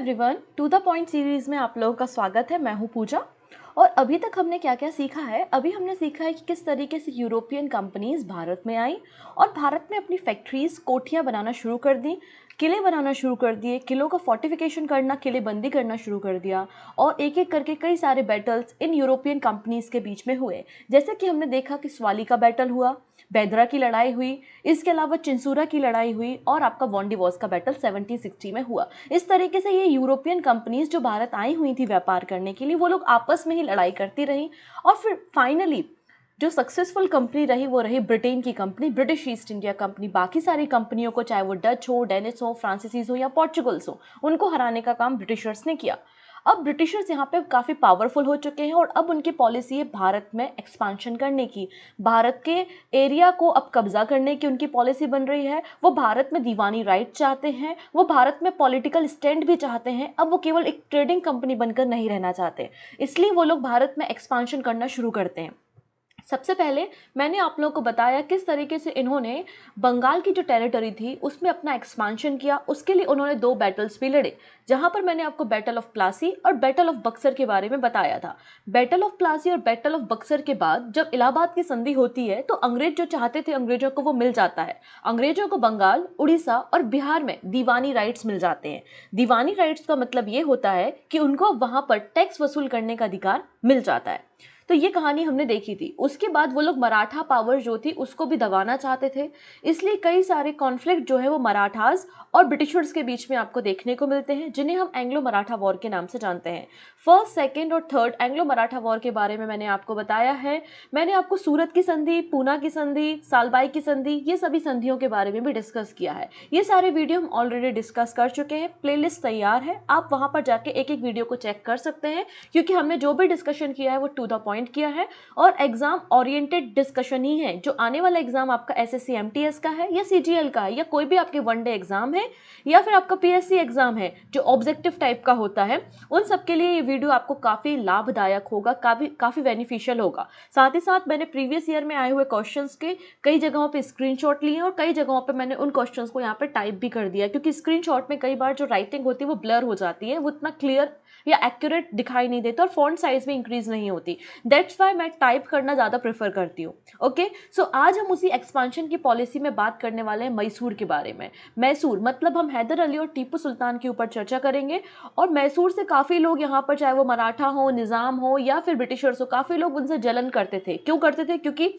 Everyone, to the point series में आप लोगों का स्वागत है। मैं हूं पूजा। और अभी तक हमने क्या क्या सीखा है। अभी हमने सीखा है कि किस तरीके से यूरोपियन कंपनीज भारत में आई और भारत में अपनी फैक्ट्रीज, कोठियां बनाना शुरू कर दी, किले बनाना शुरू कर दिए, किलों का फोर्टिफिकेशन करना, किलेबंदी करना शुरू कर दिया। और एक एक करके कई सारे बैटल्स इन यूरोपियन कंपनीज के बीच में हुए। जैसे कि हमने देखा कि स्वाली का बैटल हुआ, बेदरा की लड़ाई हुई, इसके अलावा चिंसूरा की लड़ाई हुई और आपका वॉन्डिवॉस का बैटल 1760 में हुआ। इस तरीके से ये यूरोपियन कंपनीज जो भारत आई हुई थी व्यापार करने के लिए, वो लोग आपस में ही लड़ाई करती रही। और फिर फाइनली जो सक्सेसफुल कंपनी रही वो रही ब्रिटेन की company, British East India company. बाकी सारी कंपनियों को, चाहे वो डच हो, डेनिस हो, फ्रांसीसीज हो या पोर्चुगल्स हो, उनको हराने का काम ब्रिटिशर्स ने किया। अब ब्रिटिशर्स यहाँ पे काफ़ी पावरफुल हो चुके हैं और अब उनकी पॉलिसी है भारत में एक्सपांशन करने की, भारत के एरिया को अब कब्जा करने की उनकी पॉलिसी बन रही है। वो भारत में दीवानी राइट चाहते हैं, वो भारत में पॉलिटिकल स्टैंड भी चाहते हैं। अब वो केवल एक ट्रेडिंग कंपनी बनकर नहीं रहना चाहते, इसलिए वो लोग भारत में एक्सपांशन करना शुरू करते हैं। सबसे पहले मैंने आप लोगों को बताया किस तरीके से इन्होंने बंगाल की जो टेरिटरी थी उसमें अपना एक्सपांशन किया। उसके लिए उन्होंने दो बैटल्स भी लड़े, जहां पर मैंने आपको बैटल ऑफ प्लासी और बैटल ऑफ बक्सर के बारे में बताया था। बैटल ऑफ प्लासी और बैटल ऑफ बक्सर के बाद जब इलाहाबाद की संधि होती है तो अंग्रेज जो चाहते थे अंग्रेजों को वो मिल जाता है। अंग्रेजों को बंगाल, उड़ीसा और बिहार में दीवानी राइट्स मिल जाते हैं। दीवानी राइट्स का मतलब ये होता है कि उनको वहां पर टैक्स वसूल करने का अधिकार मिल जाता है। तो ये कहानी हमने देखी थी। उसके बाद वो लोग मराठा पावर जो थी उसको भी दबाना चाहते थे, इसलिए कई सारे कॉन्फ्लिक्ट जो है वो मराठास और ब्रिटिशर्स के बीच में आपको देखने को मिलते हैं, जिन्हें हम एंग्लो मराठा वॉर के नाम से जानते हैं। फर्स्ट, सेकेंड और थर्ड एंग्लो मराठा वॉर के बारे में मैंने आपको बताया है। मैंने आपको सूरत की संधि, पूना की संधि, सालबाई की संधि, ये सभी संधियों के बारे में भी डिस्कस किया है। ये सारे वीडियो हम ऑलरेडी डिस्कस कर चुके हैं, प्लेलिस्ट तैयार है, आप वहां पर जाके एक एक वीडियो को चेक कर सकते हैं, क्योंकि हमने जो भी डिस्कशन किया है वो टू द पॉइंट किया है और एग्जाम ओरिएंटेड डिस्कशन ही है। जो आने वाला एग्जाम आपका एसएससी एमटीएस का है या सीजीएल का है या कोई भी आपके वनडे एग्जाम है या फिर आपका पीएससी एग्जाम है जो ऑब्जेक्टिव टाइप का होता है, उन सब के लिए ये वीडियो आपको काफी लाभदायक होगा, काफी बेनिफिशियल होगा। साथ ही साथ मैंने प्रीवियस ईयर में आए हुए क्वेश्चंस के कई जगहों पे स्क्रीनशॉट लिए और कई जगहों पे मैंने उन क्वेश्चंस को यहाँ पे टाइप भी कर दिया, क्योंकि स्क्रीनशॉट में कई बार जो राइटिंग होती है वो ब्लर हो जाती है, वो इतना क्लियर या एक्यूरेट दिखाई नहीं देता और फॉन्ट साइज भी इंक्रीज नहीं होती। दैट्स वाई मैं टाइप करना ज़्यादा प्रेफर करती हूँ। ओके, सो आज हम उसी एक्सपांशन की पॉलिसी में बात करने वाले हैं मैसूर के बारे में। मैसूर मतलब हम हैदर अली और टीपू सुल्तान के ऊपर चर्चा करेंगे। और मैसूर से काफ़ी लोग यहाँ पर, चाहे वो मराठा हो, निज़ाम हो या फिर ब्रिटिशर्स हो, काफ़ी लोग उनसे जलन करते थे। क्यों करते थे? क्योंकि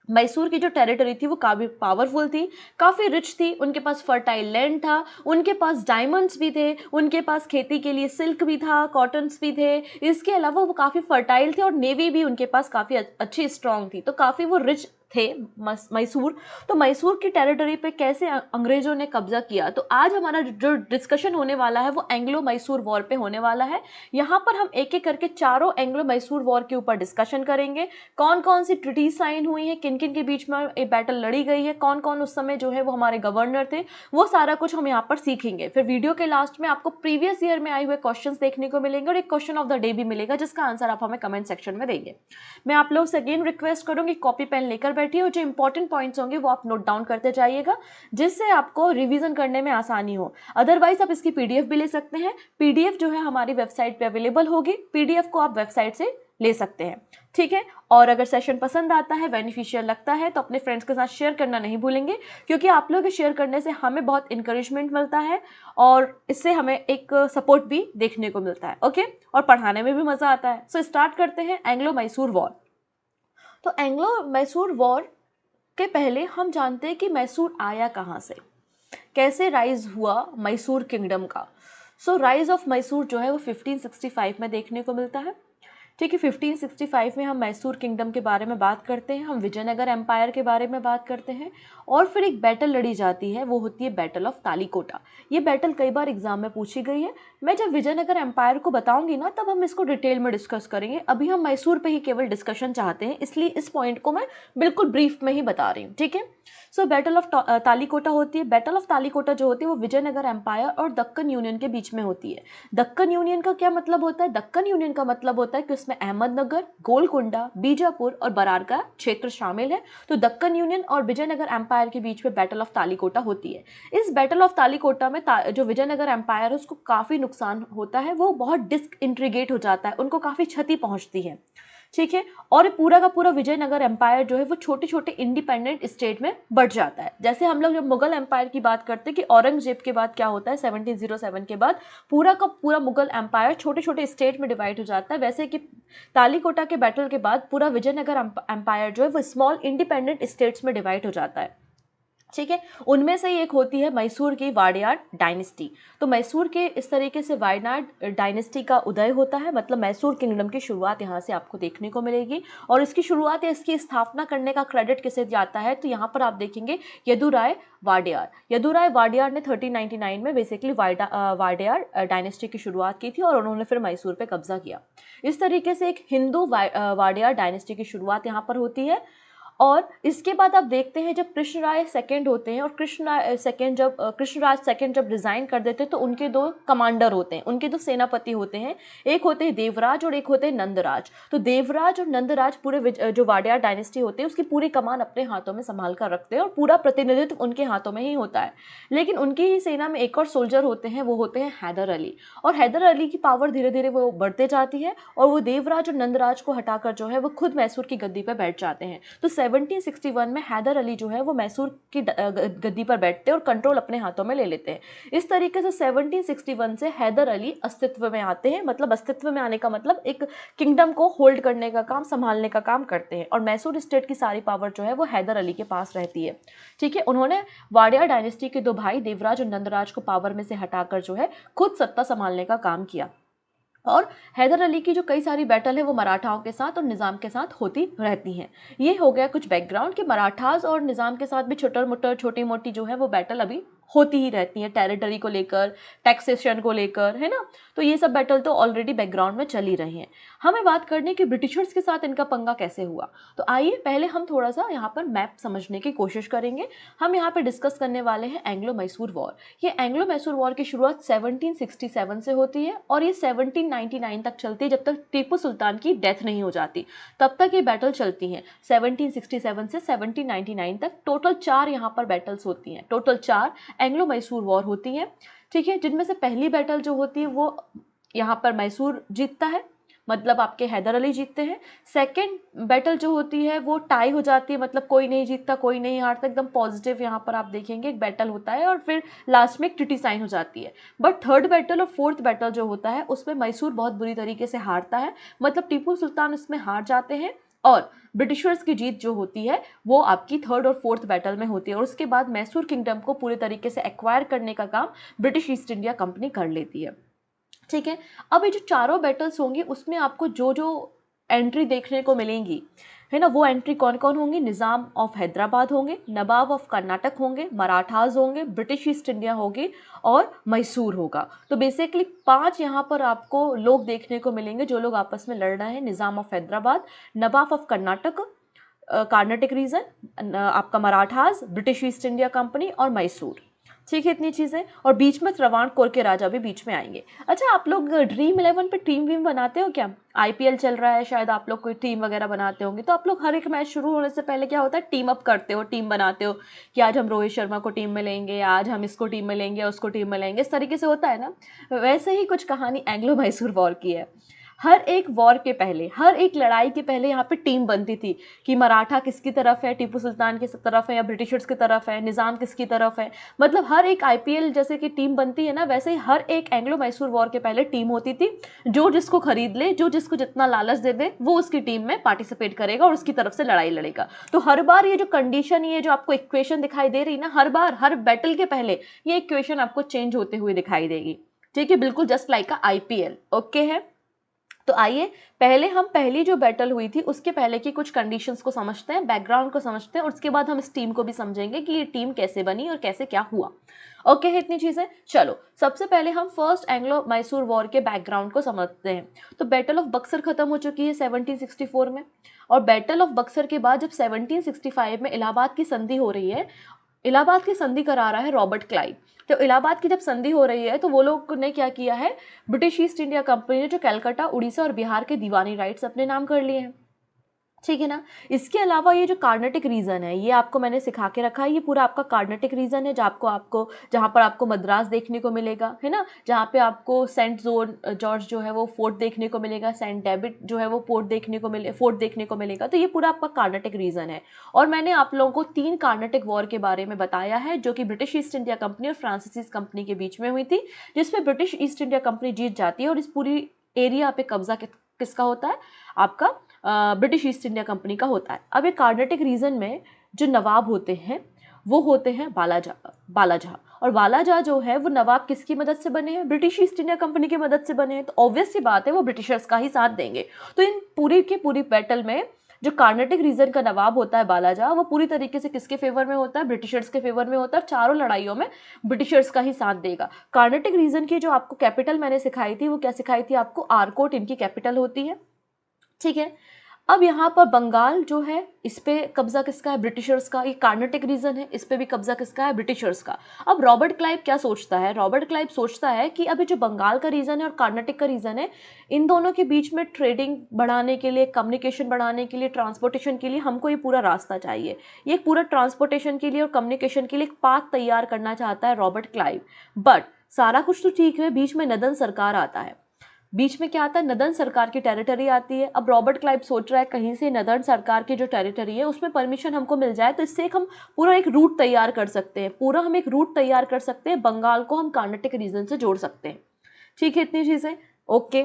मैसूर की जो टेरिटरी थी वो काफ़ी पावरफुल थी, काफ़ी रिच थी, उनके पास फर्टाइल लैंड था, उनके पास डायमंड्स भी थे, उनके पास खेती के लिए सिल्क भी था, कॉटन्स भी थे। इसके अलावा वो काफ़ी फर्टाइल थे और नेवी भी उनके पास काफ़ी अच्छी स्ट्रांग थी, तो काफ़ी वो रिच थे मैसूर। तो मैसूर की टेरिटरी पे कैसे अंग्रेजों ने कब्जा किया, तो आज हमारा जो डिस्कशन होने वाला है वो एंग्लो मैसूर वॉर पे होने वाला है। यहाँ पर हम एक एक करके चारों एंग्लो मैसूर वॉर के ऊपर डिस्कशन करेंगे। कौन कौन सी ट्रिटी साइन हुई है, किन किन के बीच में ये बैटल लड़ी गई है, कौन कौन उस समय जो है वो हमारे गवर्नर थे, वो सारा कुछ हम यहाँ पर सीखेंगे। फिर वीडियो के लास्ट में आपको प्रीवियस ईयर में आए हुए क्वेश्चंस देखने को मिलेंगे और एक क्वेश्चन ऑफ द डे भी मिलेगा, जिसका आंसर आप हमें कमेंट सेक्शन में देंगे। मैं आप लोग से अगेन रिक्वेस्ट करूंगी, कॉपी पेन लेकर बैठिए और जो इंपॉर्टेंट पॉइंट्स होंगे वो आप नोट डाउन करते जाइएगा, जिससे आपको रिवीजन करने में आसानी हो। अदरवाइज आप इसकी पीडीएफ भी ले सकते हैं। पीडीएफ जो है हमारी वेबसाइट पे अवेलेबल होगी, पीडीएफ को आप वेबसाइट से ले सकते हैं, ठीक है। और अगर सेशन पसंद आता है, बेनिफिशियल लगता है, तो अपने फ्रेंड्स के साथ शेयर करना नहीं भूलेंगे, क्योंकि आप लोग के शेयर करने से हमें बहुत इंकरेजमेंट मिलता है और इससे हमें एक सपोर्ट भी देखने को मिलता है। ओके, और पढ़ाने में भी मजा आता है। सो स्टार्ट करते हैं एंग्लो मैसूर वॉर। तो एंग्लो मैसूर वॉर के पहले हम जानते हैं कि मैसूर आया कहाँ से, कैसे राइज हुआ मैसूर किंगडम का। सो राइज ऑफ मैसूर जो है वो 1565 में देखने को मिलता है, ठीक है। 1565 में हम मैसूर किंगडम के बारे में बात करते हैं, हम विजयनगर एम्पायर के बारे में बात करते हैं और फिर एक बैटल लड़ी जाती है, वो होती है बैटल ऑफ तालीकोटा। ये बैटल कई बार एग्जाम में पूछी गई है। मैं जब विजयनगर एम्पायर को बताऊंगी ना तब हम इसको डिटेल में डिस्कस करेंगे। अभी हम मैसूर पे ही केवल डिस्कशन चाहते हैं, इसलिए इस पॉइंट को मैं बिल्कुल ब्रीफ में ही बता रही हूँ, ठीक है। सो बैटल ऑफ तालीकोटा होती है। बैटल ऑफ तालीकोटा जो होती है वो विजयनगर एम्पायर और दक्कन यूनियन के बीच में होती है। दक्कन यूनियन का क्या मतलब होता है? दक्कन यूनियन का मतलब होता है कि उसमें जिसमें अहमदनगर, गोलकुंडा, बीजापुर और बरार का क्षेत्र शामिल है। तो दक्कन यूनियन और विजयनगर एम्पायर के बीच में बैटल ऑफ तालीकोटा होती है। इस बैटल ऑफ तालीकोटा में जो विजयनगर एम्पायर है उसको काफ़ी नुकसान होता है, वो बहुत डिसइंटीग्रेट हो जाता है, उनको काफ़ी क्षति पहुंचती है, ठीक है। और पूरा का पूरा विजयनगर एम्पायर जो है वो छोटे छोटे इंडिपेंडेंट स्टेट में बढ़ जाता है। जैसे हम लोग जब मुगल एम्पायर की बात करते हैं कि औरंगजेब के बाद क्या होता है, 1707 के बाद पूरा का पूरा मुगल एम्पायर छोटे छोटे स्टेट में डिवाइड हो जाता है, वैसे कि तालीकोटा के बैटल के बाद पूरा विजयनगर एम्पायर जो है वो स्मॉल इंडिपेंडेंट स्टेट्स में डिवाइड हो जाता है, ठीक है। उनमें से एक होती है मैसूर की वाडियार डायनेस्टी। तो मैसूर के इस तरीके से वायनाड डायनेस्टी का उदय होता है, मतलब मैसूर किंगडम की शुरुआत यहाँ से आपको देखने को मिलेगी। और इसकी शुरुआत या इसकी स्थापना करने का क्रेडिट किसे जाता है, तो यहाँ पर आप देखेंगे यदुराय वाडियार। यदुराय वाडियार ने 1399 में बेसिकली वाडियार डायनेस्टी की शुरुआत की थी और उन्होंने फिर मैसूर पे कब्जा किया। इस तरीके से एक हिंदू वाडियार डायनेस्टी की शुरुआत यहाँ पर होती है। और इसके बाद आप देखते हैं जब कृष्णराय सेकंड होते हैं, और कृष्णराज सेकंड जब रिजाइन कर देते हैं तो उनके दो कमांडर होते हैं, उनके दो सेनापति होते हैं, एक होते हैं देवराज और एक होते हैं नंदराज। तो देवराज और नंदराज पूरे जो वाडियार डायनेस्टी होते हैं उसकी पूरी कमान अपने हाथों में संभाल कर रखते हैं और पूरा प्रतिनिधित्व उनके हाथों में ही होता है। लेकिन उनकी ही सेना में एक और सोल्जर होते हैं, वो होते हैं हैदर अली। और हैदर अली की पावर धीरे धीरे वो बढ़ते जाती है और वो देवराज और नंदराज को हटाकर जो है वो खुद मैसूर की गद्दी पर बैठ जाते हैं। तो 1761 में हैदर अली जो है वो मैसूर की गद्दी पर बैठते हैं और कंट्रोल अपने हाथों में ले लेते हैं। इस तरीके से 1761 से हैदर अली अस्तित्व में आते हैं, मतलब अस्तित्व में आने का मतलब एक किंगडम को होल्ड करने का काम, संभालने का काम करते हैं। और मैसूर स्टेट की सारी पावर जो है वो हैदर अली के पास रहती है, ठीक है। उन्होंने वाडियार डायनेस्टी के दो भाई देवराज और नंदराज को पावर में से हटाकर जो है खुद सत्ता संभालने का काम किया। और हैदर अली की जो कई सारी बैटल है वो मराठाओं के साथ और निज़ाम के साथ होती रहती हैं। ये हो गया कुछ बैकग्राउंड कि मराठास और निज़ाम के साथ भी छोटी मोटी जो है वो बैटल अभी होती ही रहती है, टेरिटरी को लेकर, टैक्सेशन को लेकर, है ना। तो ये सब बैटल तो ऑलरेडी बैकग्राउंड में चल ही रही हैं। हमें बात करनी है कि ब्रिटिशर्स के साथ इनका पंगा कैसे हुआ। तो आइए पहले हम थोड़ा सा यहाँ पर मैप समझने की कोशिश करेंगे। हम यहाँ पर डिस्कस करने वाले हैं एंग्लो मैसूर वॉर। ये एंग्लो मैसूर वॉर की शुरुआत 1767 से होती है और ये 1799 तक चलती है, जब तक टीपू सुल्तान की डेथ नहीं हो जाती तब तक ये बैटल चलती हैं। 1767 से 1799 तक टोटल 4 यहाँ पर बैटल्स होती हैं, टोटल 4 एंग्लो मैसूर वॉर होती है, ठीक है। जिनमें से पहली बैटल जो होती है वो यहाँ पर मैसूर जीतता है, मतलब आपके हैदर अली जीतते हैं। सेकंड बैटल जो होती है वो टाई हो जाती है, मतलब कोई नहीं जीतता कोई नहीं हारता, एकदम पॉजिटिव यहाँ पर आप देखेंगे एक बैटल होता है और फिर लास्ट में एक ट्रीटी साइन हो जाती है। बट थर्ड बैटल और फोर्थ बैटल जो होता है उसमें मैसूर बहुत बुरी तरीके से हारता है, मतलब टीपू सुल्तान उसमें हार जाते हैं और ब्रिटिशर्स की जीत जो होती है वो आपकी थर्ड और फोर्थ बैटल में होती है। और उसके बाद मैसूर किंगडम को पूरे तरीके से एक्वायर करने का काम ब्रिटिश ईस्ट इंडिया कंपनी कर लेती है, ठीक है। अब ये जो चारों बैटल्स होंगी उसमें आपको जो जो एंट्री देखने को मिलेंगी, है ना, वो एंट्री कौन कौन होंगी, निज़ाम ऑफ हैदराबाद होंगे, नवाब ऑफ कर्नाटक होंगे, मराठास होंगे, ब्रिटिश ईस्ट इंडिया होगी और मैसूर होगा। तो बेसिकली 5 यहाँ पर आपको लोग देखने को मिलेंगे जो लोग आपस में लड़ रहे हैं। Nizam of Hyderabad, Nawab of Karnataka, Carnatic region, आपका Marathas, British East India Company और मैसूर, ठीक है। इतनी चीज़ें, और बीच में त्रावणकोर के राजा भी बीच में आएंगे। अच्छा, आप लोग ड्रीम 11 पे टीम वीम बनाते हो क्या? आईपीएल चल रहा है, शायद आप लोग कोई टीम वगैरह बनाते होंगे। तो आप लोग हर एक मैच शुरू होने से पहले क्या होता है, टीम अप करते हो, टीम बनाते हो कि आज हम रोहित शर्मा को टीम में लेंगे, आज हम इसको टीम में लेंगे, उसको टीम में लेंगे, इस तरीके से होता है ना। वैसे ही कुछ कहानी एंग्लो मैसूर वॉर की है। हर एक वॉर के पहले, हर एक लड़ाई के पहले यहाँ पे टीम बनती थी कि मराठा किसकी तरफ है, टीपू सुल्तान की तरफ है या ब्रिटिशर्स की तरफ है, निज़ाम किसकी तरफ है। मतलब हर एक आईपीएल जैसे कि टीम बनती है ना, वैसे ही हर एक एंग्लो मैसूर वॉर के पहले टीम होती थी। जो जिसको खरीद ले, जो जिसको जितना लालच दे दे, वो उसकी टीम में पार्टिसिपेट करेगा और उसकी तरफ से लड़ाई लड़ेगा। तो हर बार ये जो कंडीशन, ये जो आपको इक्वेशन दिखाई दे रही ना, हर बार हर बैटल के पहले ये इक्वेशन आपको चेंज होते हुए दिखाई देगी, ठीक है। बिल्कुल जस्ट लाइक अ आईपीएल, ओके है। तो आइए पहले हम पहली जो बैटल हुई थी उसके पहले की कुछ कंडीशंस को समझते हैं, बैकग्राउंड को समझते हैं, और उसके बाद हम इस टीम को भी समझेंगे कि ये टीम कैसे बनी और कैसे क्या हुआ, ओके है। इतनी चीज़ें, चलो सबसे पहले हम फर्स्ट एंग्लो मैसूर वॉर के बैकग्राउंड को समझते हैं। तो बैटल ऑफ बक्सर खत्म हो चुकी है 1764 में, और बैटल ऑफ बक्सर के बाद जब 1765 में इलाहाबाद की संधि हो रही है, इलाहाबाद की संधि करा रहा है रॉबर्ट क्लाइव। तो इलाहाबाद की जब संधि हो रही है तो वो लोग ने क्या किया है, ब्रिटिश ईस्ट इंडिया कंपनी ने जो कलकत्ता, उड़ीसा और बिहार के दीवानी राइट्स अपने नाम कर लिए हैं, ठीक है ना। इसके अलावा ये जो कार्नेटिक रीजन है, ये आपको मैंने सिखा के रखा है, ये पूरा आपका कार्नेटिक रीजन है, जहाँ पर आपको मद्रास देखने को मिलेगा, है ना, जहाँ पे आपको सेंट जॉर्ज जो है वो फोर्ट देखने को मिलेगा, सेंट डेविड जो है वो फोर्ट देखने को मिलेगा। तो ये पूरा आपका कार्नेटिक रीजन है। और मैंने आप लोगों को 3 कार्नेटिक वॉर के बारे में बताया है, जो कि ब्रिटिश ईस्ट इंडिया कंपनी और फ्रांसीसी कंपनी के बीच में हुई थी, जिसमें ब्रिटिश ईस्ट इंडिया कंपनी जीत जाती है और इस पूरी एरिया पे कब्जा किसका होता है, आपका ब्रिटिश ईस्ट इंडिया कंपनी का होता है। अब ये कार्नेटिक रीजन में जो नवाब होते हैं वो होते हैं बालाजहा। और बालाजहा जो है वो नवाब किसकी मदद से बने हैं, ब्रिटिश ईस्ट इंडिया कंपनी की मदद से बने हैं। तो ऑब्वियस सी बात है वो ब्रिटिशर्स का ही साथ देंगे। तो इन पूरी की पूरी बैटल में जो कार्नेटिक रीजन का नवाब होता है बालाजहा, वो पूरी तरीके से किसके फेवर में होता है, ब्रिटिशर्स के फेवर में होता है। चारों लड़ाइयों में ब्रिटिशर्स का ही साथ देगा। कार्नेटिक रीजन की जो आपको कैपिटल मैंने सिखाई थी, वो क्या सिखाई थी आपको, आरकोट इनकी कैपिटल होती है, ठीक है। अब यहाँ पर बंगाल जो है, इस पे कब्जा किसका है, ब्रिटिशर्स का। ये कार्नेटिक रीजन है, इस पे भी कब्जा किसका है, ब्रिटिशर्स का। अब रॉबर्ट क्लाइव क्या सोचता है, रॉबर्ट क्लाइव सोचता है कि अभी जो बंगाल का रीजन है और कार्नेटिक का रीजन है, इन दोनों के बीच में ट्रेडिंग बढ़ाने के लिए, कम्युनिकेशन बढ़ाने के लिए, ट्रांसपोर्टेशन के लिए हमको ये पूरा रास्ता चाहिए। ये पूरा ट्रांसपोर्टेशन के लिए और कम्युनिकेशन के लिए एक पाथ तैयार करना चाहता है रॉबर्ट क्लाइव। बट सारा कुछ तो ठीक है, बीच में नदन सरकार आता है। बीच में क्या आता है, नदन सरकार की टेरिटरी आती है। अब रॉबर्ट क्लाइव सोच रहा है कहीं से नदन सरकार की जो टेरिटरी है उसमें परमिशन हमको मिल जाए तो इससे हम पूरा एक रूट तैयार कर सकते हैं, हम एक रूट तैयार कर सकते हैं, बंगाल को हम कार्नेटिक रीजन से जोड़ सकते हैं, ठीक है। इतनी चीजें ओके।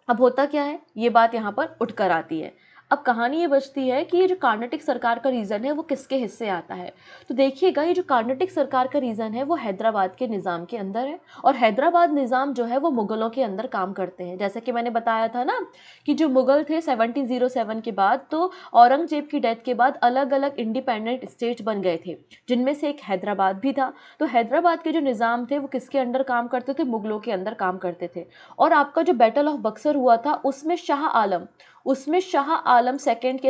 अब होता क्या है, ये बात यहाँ पर उठकर आती है। अब कहानी ये बचती है कि ये जो कार्नेटिक सरकार का रीजन है वो किसके हिस्से आता है। तो देखिएगा, ये जो कार्नेटिक सरकार का रीजन है वो हैदराबाद के निज़ाम के अंदर है। और हैदराबाद निज़ाम जो है वो मुगलों के अंदर काम करते हैं। जैसे कि मैंने बताया था ना कि जो मुगल थे 1707 के बाद, तो औरंगजेब की डेथ के बाद अलग अलग इंडिपेंडेंट स्टेट बन गए थे, जिनमें से एक हैदराबाद भी था। तो हैदराबाद के जो निज़ाम थे वो किसके अंडर काम करते थे, मुगलों के अंदर काम करते थे। और आपका जो बैटल ऑफ बक्सर हुआ था उसमें शाह आलम सेकंड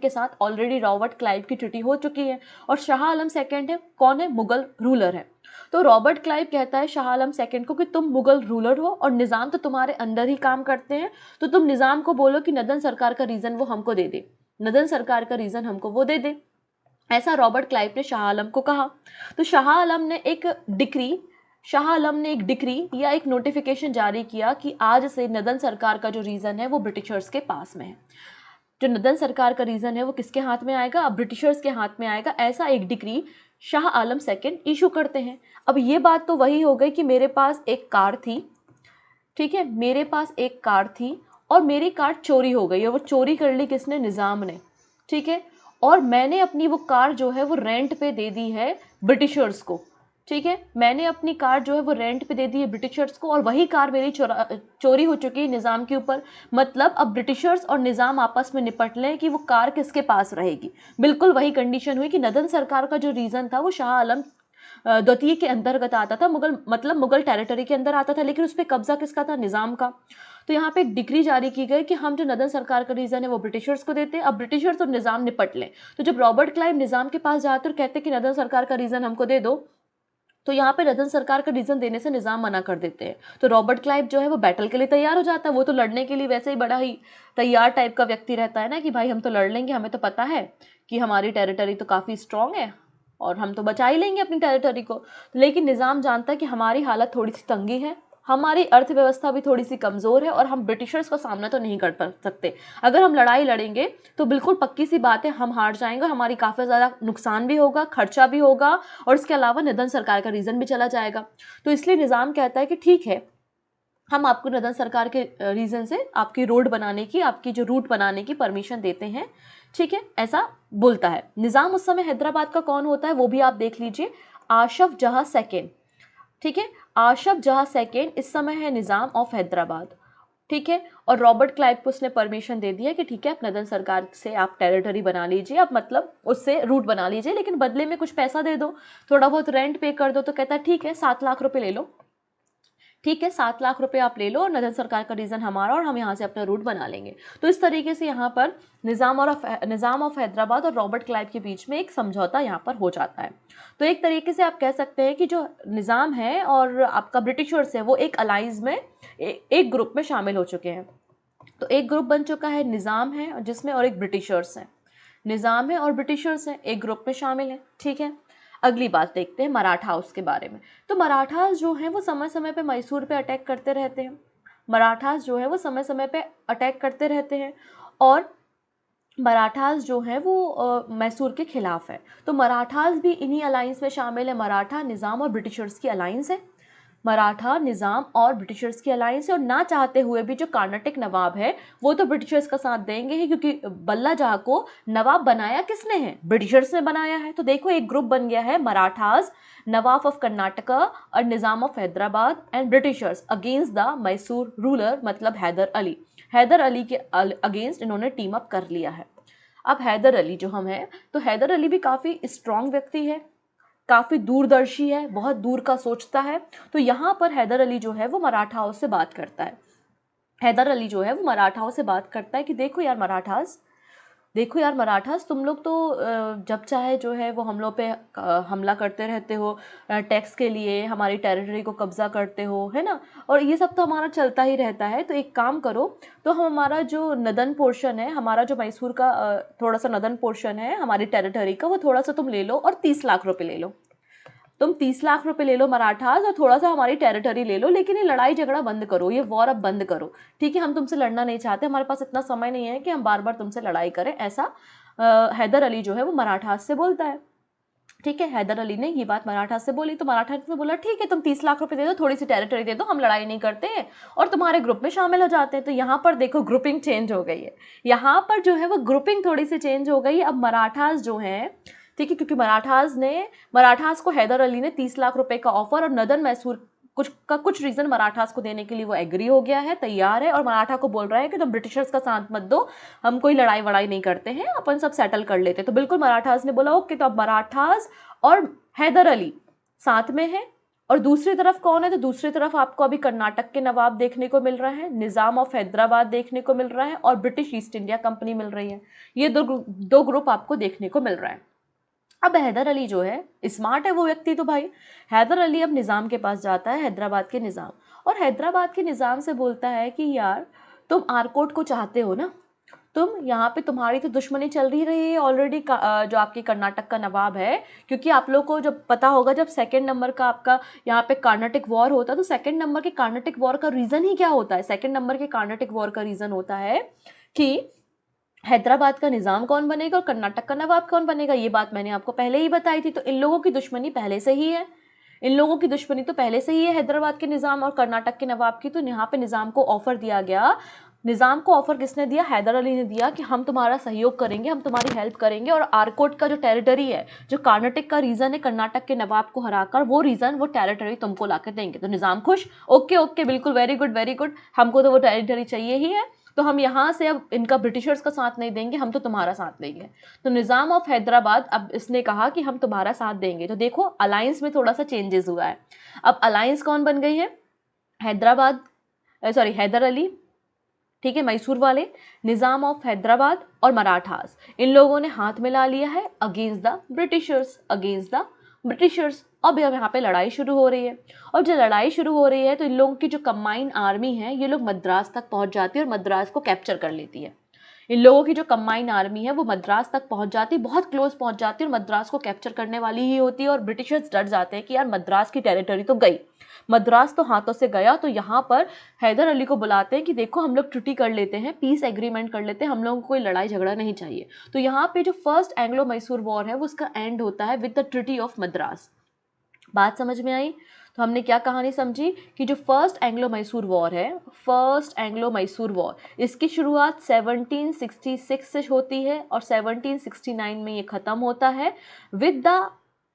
के साथ ऑलरेडी रॉबर्ट क्लाइव की ट्रीटी हो चुकी है। और शाह आलम सेकंड है कौन है, मुगल रूलर है। तो रॉबर्ट क्लाइव कहता है शाह आलम सेकंड को कि तुम मुगल रूलर हो और निज़ाम तो तुम्हारे अंदर ही काम करते हैं, तो तुम निज़ाम को बोलो कि नदन सरकार का रीजन वो हमको दे दे, नदन सरकार का रीजन हमको वो दे दे। ऐसा रॉबर्ट क्लाइव ने शाह आलम को कहा। तो शाह आलम ने एक डिक्री या एक नोटिफिकेशन जारी किया कि आज से नदन सरकार का जो रीजन है वो ब्रिटिशर्स के पास में है। जो नदन सरकार का रीजन है वो किसके हाथ में आएगा, अब ब्रिटिशर्स के हाथ में आएगा। ऐसा एक decree Shah Alam second issue करते हैं। अब ये बात तो वही हो गई कि मेरे पास एक कार थी, ठीक है, मेरे पास एक कार थी और मेरी कार चोरी हो गई, और वो चोरी कर ली किसने, निज़ाम ने, ठीक है। और मैंने अपनी वो कार जो है वो रेंट पे दे दी है ब्रिटिशर्स को, ठीक है। मैंने अपनी कार जो है वो रेंट पे दे दी है ब्रिटिशर्स को, और वही कार मेरी चोरी हो चुकी है निज़ाम के ऊपर। मतलब अब ब्रिटिशर्स और निज़ाम आपस में निपट लें कि वो कार किसके पास रहेगी। बिल्कुल वही कंडीशन हुई कि नदन सरकार का जो रीज़न था वो शाह आलम द्वितीय के अंतर्गत आता था, मुगल टेरिटरी के अंदर आता था, लेकिन उस पर कब्जा किसका था, निज़ाम का। तो यहाँ पे एक डिक्री जारी की गई कि हम जो नदन सरकार का रीजन है वो ब्रिटिशर्स को देते हैं, अब ब्रिटिशर्स और निज़ाम निपट लें। तो जब रॉबर्ट क्लाइव निज़ाम के पास जाते और कहते कि नदन सरकार का रीजन हमको दे दो, तो यहाँ पे नदन सरकार का रीजन देने से निज़ाम मना कर देते हैं। तो रॉबर्ट क्लाइव जो है वो बैटल के लिए तैयार हो जाता है। वो तो लड़ने के लिए वैसे ही बड़ा ही तैयार टाइप का व्यक्ति रहता है ना, कि भाई हम तो लड़ लेंगे, हमें तो पता है कि हमारी टेरिटरी तो काफ़ी स्ट्रांग है और हम तो बचा ही लेंगे अपनी टेरिटरी को। लेकिन निज़ाम जानता है कि हमारी हालत थोड़ी सी तंगी है, हमारी अर्थव्यवस्था भी थोड़ी सी कमज़ोर है और हम ब्रिटिशर्स का सामना तो नहीं कर सकते। अगर हम लड़ाई लड़ेंगे तो बिल्कुल पक्की सी बात है हम हार जाएंगे, हमारी काफ़ी ज़्यादा नुकसान भी होगा, खर्चा भी होगा, और इसके अलावा नदन सरकार का रीज़न भी चला जाएगा। तो इसलिए निज़ाम कहता है कि ठीक है, हम आपको नदन सरकार के रीज़न से आपकी रोड बनाने की, आपकी जो रूट बनाने की परमिशन देते हैं, ठीक है, ऐसा बोलता है निज़ाम। उस समय हैदराबाद का कौन होता है वो भी आप देख लीजिए, आशफ जहाँ सेकेंड, ठीक है, आशफ जहाँ सेकेंड इस समय है निज़ाम ऑफ हैदराबाद, ठीक है। और रॉबर्ट क्लाइव को उसने परमिशन दे दिया कि ठीक है, आप नदन सरकार से आप टेरिटरी बना लीजिए, आप मतलब उससे रूट बना लीजिए, लेकिन बदले में कुछ पैसा दे दो, थोड़ा बहुत रेंट पे कर दो। तो कहता है ठीक है, 7 लाख रुपए ले लो, ठीक है, 7 लाख रुपए आप ले लो और नजर सरकार का रीजन हमारा, और हम यहाँ से अपना रूट बना लेंगे। तो इस तरीके से यहाँ पर निज़ाम ऑफ हैदराबाद और रॉबर्ट क्लाइव के बीच में एक समझौता यहाँ पर हो जाता है। तो एक तरीके से आप कह सकते हैं कि जो निज़ाम है और आपका ब्रिटिशर्स है वो एक अलाइंस में एक ग्रुप में शामिल हो चुके हैं। तो एक ग्रुप बन चुका है, निज़ाम है जिसमें, और एक ब्रिटिशर्स है। निज़ाम है और ब्रिटिशर्स हैं, एक ग्रुप में शामिल है। ठीक है, अगली बात देखते हैं मराठास के बारे में। तो मराठास जो हैं वो समय समय पे मैसूर पे अटैक करते रहते हैं। मराठास जो है वो समय समय पे अटैक करते रहते हैं और मराठास जो है वो मैसूर के खिलाफ है। तो मराठास भी इन्हीं अलाइंस में शामिल है। मराठा, निज़ाम और ब्रिटिशर्स की अलाइंस है। मराठा, निज़ाम और ब्रिटिशर्स की अलायंस है। और ना चाहते हुए भी जो कर्नाटक नवाब है वो तो ब्रिटिशर्स का साथ देंगे ही, क्योंकि बल्ला जहाँ को नवाब बनाया किसने है? ब्रिटिशर्स ने बनाया है। तो देखो एक ग्रुप बन गया है, मराठास, नवाब ऑफ कर्नाटका और Nizam of Hyderabad and Britishers against the Mysore ruler, मतलब हैदर अली। हैदर अली के अगेंस्ट इन्होंने टीम अप कर लिया है। अब हैदर अली जो हम हैं, तो हैदर अली भी काफ़ी स्ट्रॉन्ग व्यक्ति है, काफ़ी दूरदर्शी है, बहुत दूर का सोचता है। तो यहाँ पर हैदर अली जो है वो मराठाओं से बात करता है। हैदर अली जो है वो मराठाओं से बात करता है कि देखो यार मराठास, तुम लोग तो जब चाहे जो है वो हम लोग पे हमला करते रहते हो, टैक्स के लिए हमारी टेरिटरी को कब्जा करते हो, है ना, और ये सब तो हमारा चलता ही रहता है। तो एक काम करो, तो हम हमारा जो नदन पोर्शन है, हमारा जो मैसूर का थोड़ा सा नदन पोर्शन है हमारी टेरिटरी का, वो थोड़ा सा तुम ले लो और 30 लाख रुपए ले लो। तुम 30 लाख रुपए ले लो मराठास और थोड़ा सा हमारी टेरिटरी ले लो, लेकिन ये लड़ाई झगड़ा बंद करो, ये वॉर अब बंद करो। ठीक है, हम तुमसे लड़ना नहीं चाहते, हमारे पास इतना समय नहीं है कि हम बार बार तुमसे लड़ाई करें। ऐसा हैदर अली जो है वो मराठास से बोलता है। ठीक है, हैदर अली ने ये बात मराठास से बोली, तो मराठास ने बोला ठीक है, तुम 30 लाख रुपए दे दो, थोड़ी सी टेरिटरी दे दो, हम लड़ाई नहीं करते और तुम्हारे ग्रुप में शामिल हो जाते हैं। तो यहाँ पर देखो ग्रुपिंग चेंज हो गई है। यहाँ पर जो है वो ग्रुपिंग थोड़ी सी चेंज हो गई है। अब मराठास जो है, ठीक है, क्योंकि मराठास को हैदर अली ने 30 लाख रुपए का ऑफर और नदन मैसूर कुछ रीजन मराठास को देने के लिए वो एग्री हो गया है, तैयार है, और मराठा को बोल रहा है कि तुम ब्रिटिशर्स का साथ मत दो, हम कोई लड़ाई वड़ाई नहीं करते हैं, अपन सब सेटल कर लेते। तो बिल्कुल मराठास ने बोला ओके। तो अब मराठास और हैदर अली साथ में है। और दूसरी तरफ कौन है? तो दूसरी तरफ आपको अभी कर्नाटक के नवाब देखने को मिल रहा है, निज़ाम ऑफ हैदराबाद देखने को मिल रहा है और ब्रिटिश ईस्ट इंडिया कंपनी मिल रही है। ये दो ग्रुप आपको देखने को मिल रहा है। अब हैदर अली जो है स्मार्ट है वो व्यक्ति, तो भाई हैदर अली अब निज़ाम के पास जाता है, हैदराबाद के निज़ाम, और हैदराबाद के निज़ाम से बोलता है कि यार तुम आरकोट को चाहते हो ना, तुम यहाँ पे तुम्हारी तो दुश्मनी चल रही है ऑलरेडी जो आपके कर्नाटक का नवाब है, क्योंकि आप लोग को जब पता होगा जब सेकंड नंबर का आपका यहाँ पे कर्नाटक वॉर होता है, तो सेकंड नंबर के कर्नाटक वॉर का रीज़न ही क्या होता है? सेकंड नंबर के कर्नाटक वॉर का रीज़न होता है कि हैदराबाद का निज़ाम कौन बनेगा और कर्नाटक का नवाब कौन बनेगा। ये बात मैंने आपको पहले ही बताई थी। तो इन लोगों की दुश्मनी पहले से ही है, इन लोगों की दुश्मनी तो पहले से ही है हैदराबाद के निज़ाम और कर्नाटक के नवाब की। तो यहाँ पे निज़ाम को ऑफर दिया गया। निज़ाम को ऑफर किसने दिया? हैदर अली ने दिया कि हम तुम्हारा सहयोग करेंगे, हम तुम्हारी हेल्प करेंगे, और आरकोट का जो टेरिटरी है, जो कर्नाटक का रीजन है, कर्नाटक के नवाब को हराकर वो रीजन, वो टेरिटरी तुमको ला के देंगे। तो निज़ाम खुश, ओके ओके, बिल्कुल, वेरी गुड, हमको तो वो टेरिटरी चाहिए ही है, तो हम यहाँ से अब इनका ब्रिटिशर्स का साथ नहीं देंगे, हम तो तुम्हारा साथ देंगे। तो निज़ाम ऑफ हैदराबाद अब इसने कहा कि हम तुम्हारा साथ देंगे। तो देखो अलायंस में थोड़ा सा चेंजेस हुआ है। अब अलायंस कौन बन गई है? हैदर अली, ठीक है, मैसूर वाले, निज़ाम ऑफ हैदराबाद और मराठास, इन लोगों ने हाथ मिला लिया है अगेंस्ट द ब्रिटिशर्स। अब यहाँ पे लड़ाई शुरू हो रही है, और जब लड़ाई शुरू हो रही है तो इन लोगों की जो कंबाइंड आर्मी है, ये लोग मद्रास तक पहुंच जाती है और मद्रास को कैप्चर कर लेती है। इन लोगों की जो कंबाइंड आर्मी है वो मद्रास तक पहुंच जाती है, बहुत क्लोज पहुंच जाती है और मद्रास को कैप्चर करने वाली ही होती है। और ब्रिटिशर्स डर जाते हैं कि यार मद्रास की टेरिटरी तो गई, मद्रास तो हाथों से गया। तो यहाँ पर हैदर अली को बुलाते हैं कि देखो हम लोग ट्रीटी कर लेते हैं, पीस एग्रीमेंट कर लेते हैं, हम लोगों को कोई लड़ाई झगड़ा नहीं चाहिए। तो यहाँ पे जो फर्स्ट एंग्लो मैसूर वॉर है वो उसका एंड होता है with the treaty of Madras. बात समझ में आई? तो हमने क्या कहानी समझी कि जो फर्स्ट एंग्लो मैसूर वॉर है, फर्स्ट एंग्लो मैसूर वॉर, इसकी शुरुआत 1766 से होती है और 1769 में ये ख़त्म होता है विद द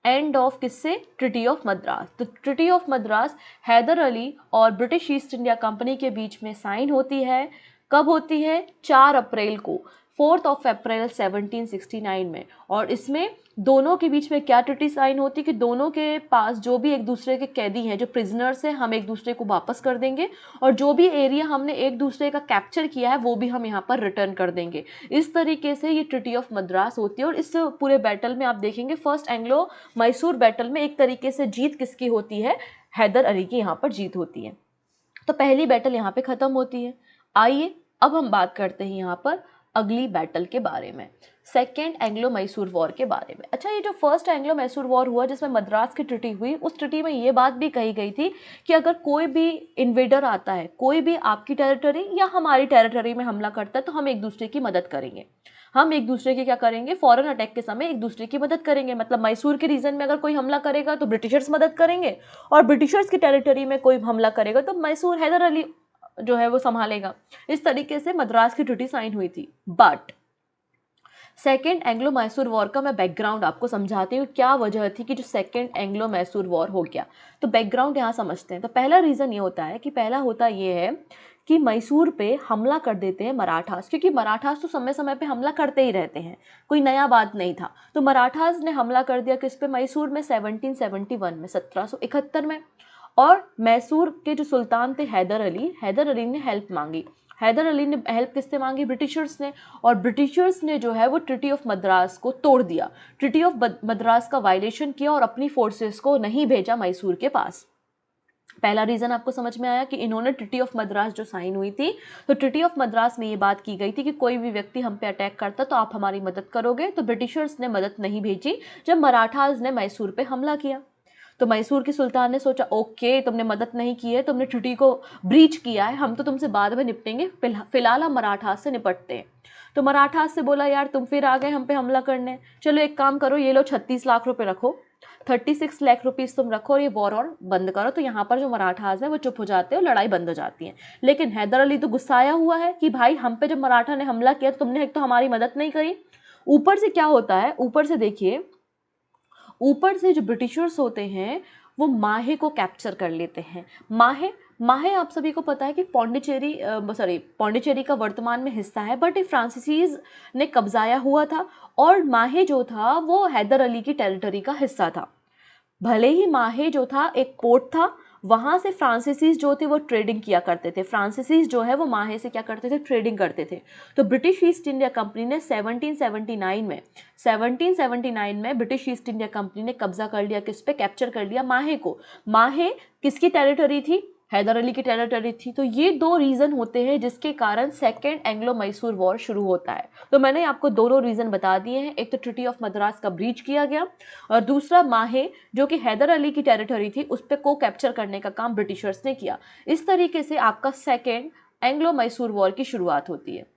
एंड ऑफ किससे? Treaty of Madras. तो ट्रीटी ऑफ मद्रास हैदर अली और ब्रिटिश ईस्ट इंडिया कंपनी के बीच में साइन होती है। कब होती है? 4 अप्रैल को। 4 अप्रैल 1769 में। और इसमें दोनों के बीच में क्या ट्रीटी साइन होती है कि दोनों के पास जो भी एक दूसरे के कैदी हैं, जो प्रिजनर्स हैं, हम एक दूसरे को वापस कर देंगे, और जो भी एरिया हमने एक दूसरे का कैप्चर किया है वो भी हम यहाँ पर रिटर्न कर देंगे। इस तरीके से ये ट्रीटी ऑफ मद्रास होती है। और इस पूरे बैटल में आप देखेंगे फर्स्ट एंग्लो मैसूर बैटल में एक तरीके से जीत किसकी होती है, हैदर अली की यहाँ पर जीत होती है। तो पहली बैटल यहाँ पे खत्म होती है। आइए अब हम बात करते हैं यहाँ पर अगली बैटल के बारे में, सेकेंड एंग्लो मैसूर वॉर के बारे में। अच्छा, ये जो फर्स्ट एंग्लो मैसूर वॉर हुआ जिसमें मद्रास की ट्रीटी हुई, उस ट्रीटी में ये बात भी कही गई थी कि अगर कोई भी इन्वेडर आता है, कोई भी आपकी टेरिटरी या हमारी टेरिटरी में हमला करता है, तो हम एक दूसरे की मदद करेंगे। हम एक दूसरे की क्या करेंगे, फॉरेन अटैक के समय एक दूसरे की मदद करेंगे। मतलब मैसूर के रीजन में अगर कोई हमला करेगा तो ब्रिटिशर्स मदद करेंगे, और ब्रिटिशर्स की टेरिटरी में कोई हमला करेगा तो मैसूर हैदर अली जो है वो संभालेगा। इस तरीके से मद्रास की ट्रीटी साइन हुई थी। But second Anglo Mysore war का मैं बैकग्राउंड आपको समझाती हूँ, क्या वजह थी कि जो सेकेंड एंग्लो मैसूर वॉर हो गया। तो बैकग्राउंड यहाँ समझते हैं। तो पहला रीज़न ये होता है कि पहला होता ये है कि मैसूर पे हमला कर देते हैं मराठास, क्योंकि मराठास तो समय समय पे हमला करते ही रहते हैं, कोई नया बात नहीं था। तो मराठास ने हमला कर दिया किस पे, मैसूर में 1771 में, 1771 में। और मैसूर के जो सुल्तान थे हैदर अली ने हेल्प मांगी। हैदर अली ने हेल्प किससे मांगी, ब्रिटिशर्स ने। और ब्रिटिशर्स ने जो है वो ट्रीटी ऑफ मद्रास को तोड़ दिया, ट्रीटी ऑफ मद्रास का वायलेशन किया और अपनी फोर्सेस को नहीं भेजा मैसूर के पास। पहला रीजन आपको समझ में आया कि इन्होंने ट्रीटी ऑफ मद्रास जो साइन हुई थी, तो ट्रीटी ऑफ मद्रास में ये बात की गई थी कि कोई भी व्यक्ति हम पे अटैक करता तो आप हमारी मदद करोगे। तो ब्रिटिशर्स ने मदद नहीं भेजी जब मराठास ने मैसूर पे हमला किया। तो मैसूर के सुल्तान ने सोचा, ओके तुमने मदद नहीं की है, तुमने ट्रीटी को ब्रीच किया है, हम तो तुमसे बाद में निपटेंगे, फिलहाल हम मराठास से निपटते हैं। तो मराठास से बोला, यार तुम फिर आ गए हम पे हमला करने, चलो एक काम करो, ये लो 36 लाख रुपए रखो, 36 लाख रुपीस तुम रखो और ये वॉर और बंद करो। तो यहाँ पर जो मराठास है वो चुप हो जाते हैं और लड़ाई बंद हो जाती है। लेकिन हैदर अली तो गुस्साया हुआ है कि भाई हम पे जब मराठा ने हमला किया तो तुमने एक तो हमारी मदद नहीं करी, ऊपर से क्या होता है, ऊपर से देखिए, ऊपर से जो ब्रिटिशर्स होते हैं वो माहे को कैप्चर कर लेते हैं। माहे आप सभी को पता है कि पौंडीचेरी का वर्तमान में हिस्सा है, बट ये फ्रांसीसीज ने कब्जाया हुआ था। और माहे जो था वो हैदर अली की टेरिटरी का हिस्सा था। भले ही माहे जो था एक पोर्ट था, वहाँ से फ्रांसीसीज जो थे वो ट्रेडिंग किया करते थे। फ्रांसीसीज जो है वो माहे से क्या करते थे, ट्रेडिंग करते थे। तो ब्रिटिश ईस्ट इंडिया कंपनी ने 1779 में ब्रिटिश ईस्ट इंडिया कंपनी ने कब्जा कर लिया, किस पे, कैप्चर कर लिया माहे को। माहे किसकी टेरिटरी थी, हैदर अली की टेरिटरी थी। तो ये दो रीजन होते हैं जिसके कारण सेकेंड एंग्लो मैसूर वॉर शुरू होता है। तो मैंने आपको दोनों रीजन बता दिए हैं, एक तो ट्रीटी ऑफ मद्रास का ब्रीच किया गया, और दूसरा माहे जो कि हैदर अली की टेरिटरी थी उस पर को कैप्चर करने का काम ब्रिटिशर्स ने किया। इस तरीके से आपका सेकेंड एंग्लो मैसूर वॉर की शुरुआत होती है।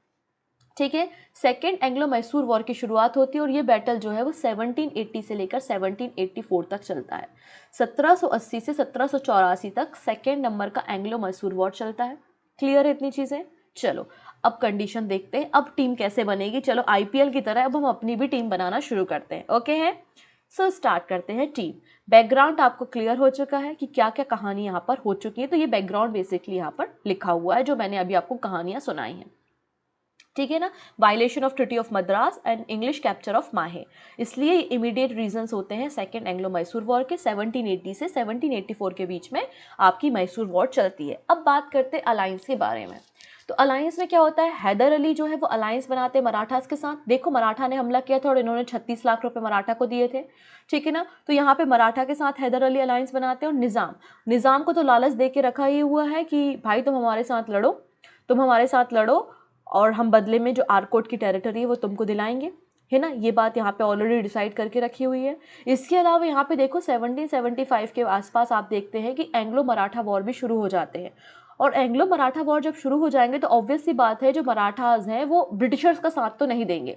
ठीक है, सेकेंड एंग्लो मैसूर वॉर की शुरुआत होती है और ये बैटल जो है वो 1780 से लेकर 1784 तक चलता है। 1780 से 1784 तक सेकेंड नंबर का एंग्लो मैसूर वॉर चलता है। क्लियर है इतनी चीजें? चलो अब कंडीशन देखते हैं, अब टीम कैसे बनेगी। चलो आईपीएल की तरह अब हम अपनी भी टीम बनाना शुरू करते हैं। ओके है, सो स्टार्ट करते हैं टीम। बैकग्राउंड आपको क्लियर हो चुका है कि क्या क्या कहानी यहाँ पर हो चुकी है। तो ये बैकग्राउंड बेसिकली यहाँ पर लिखा हुआ है जो मैंने अभी आपको कहानियां सुनाई हैं, ठीक है ना। Violation of treaty of Madras and English capture of माहे, इसलिए इमीडिएट रीजंस होते हैं सेकेंड एंग्लो मैसूर वॉर के। 1780 से 1784 के बीच में आपकी मैसूर वॉर चलती है। अब बात करते हैं अलायंस के बारे में। तो अलायंस में क्या होता है, हैदर अली जो है वो अलायंस बनाते हैं मराठास के साथ। देखो मराठा ने हमला किया था और इन्होंने 36 लाख रुपए मराठा को दिए थे, ठीक है ना। तो यहाँ पे मराठा के साथ हैदर अली अलायंस बनाते हैं। और निज़ाम को तो लालच दे के रखा ही हुआ है कि भाई तुम हमारे साथ लड़ो और हम बदले में जो आरकोट की टेरिटरी है वो तुमको दिलाएंगे, है ना। ये बात यहाँ पे ऑलरेडी डिसाइड करके रखी हुई है। इसके अलावा यहाँ पे देखो 1775 के आसपास आप देखते हैं कि एंग्लो मराठा वॉर भी शुरू हो जाते हैं। और एंग्लो मराठा वॉर जब शुरू हो जाएंगे तो ऑब्वियस सी बात है जो मराठाज हैं वो ब्रिटिशर्स का साथ तो नहीं देंगे।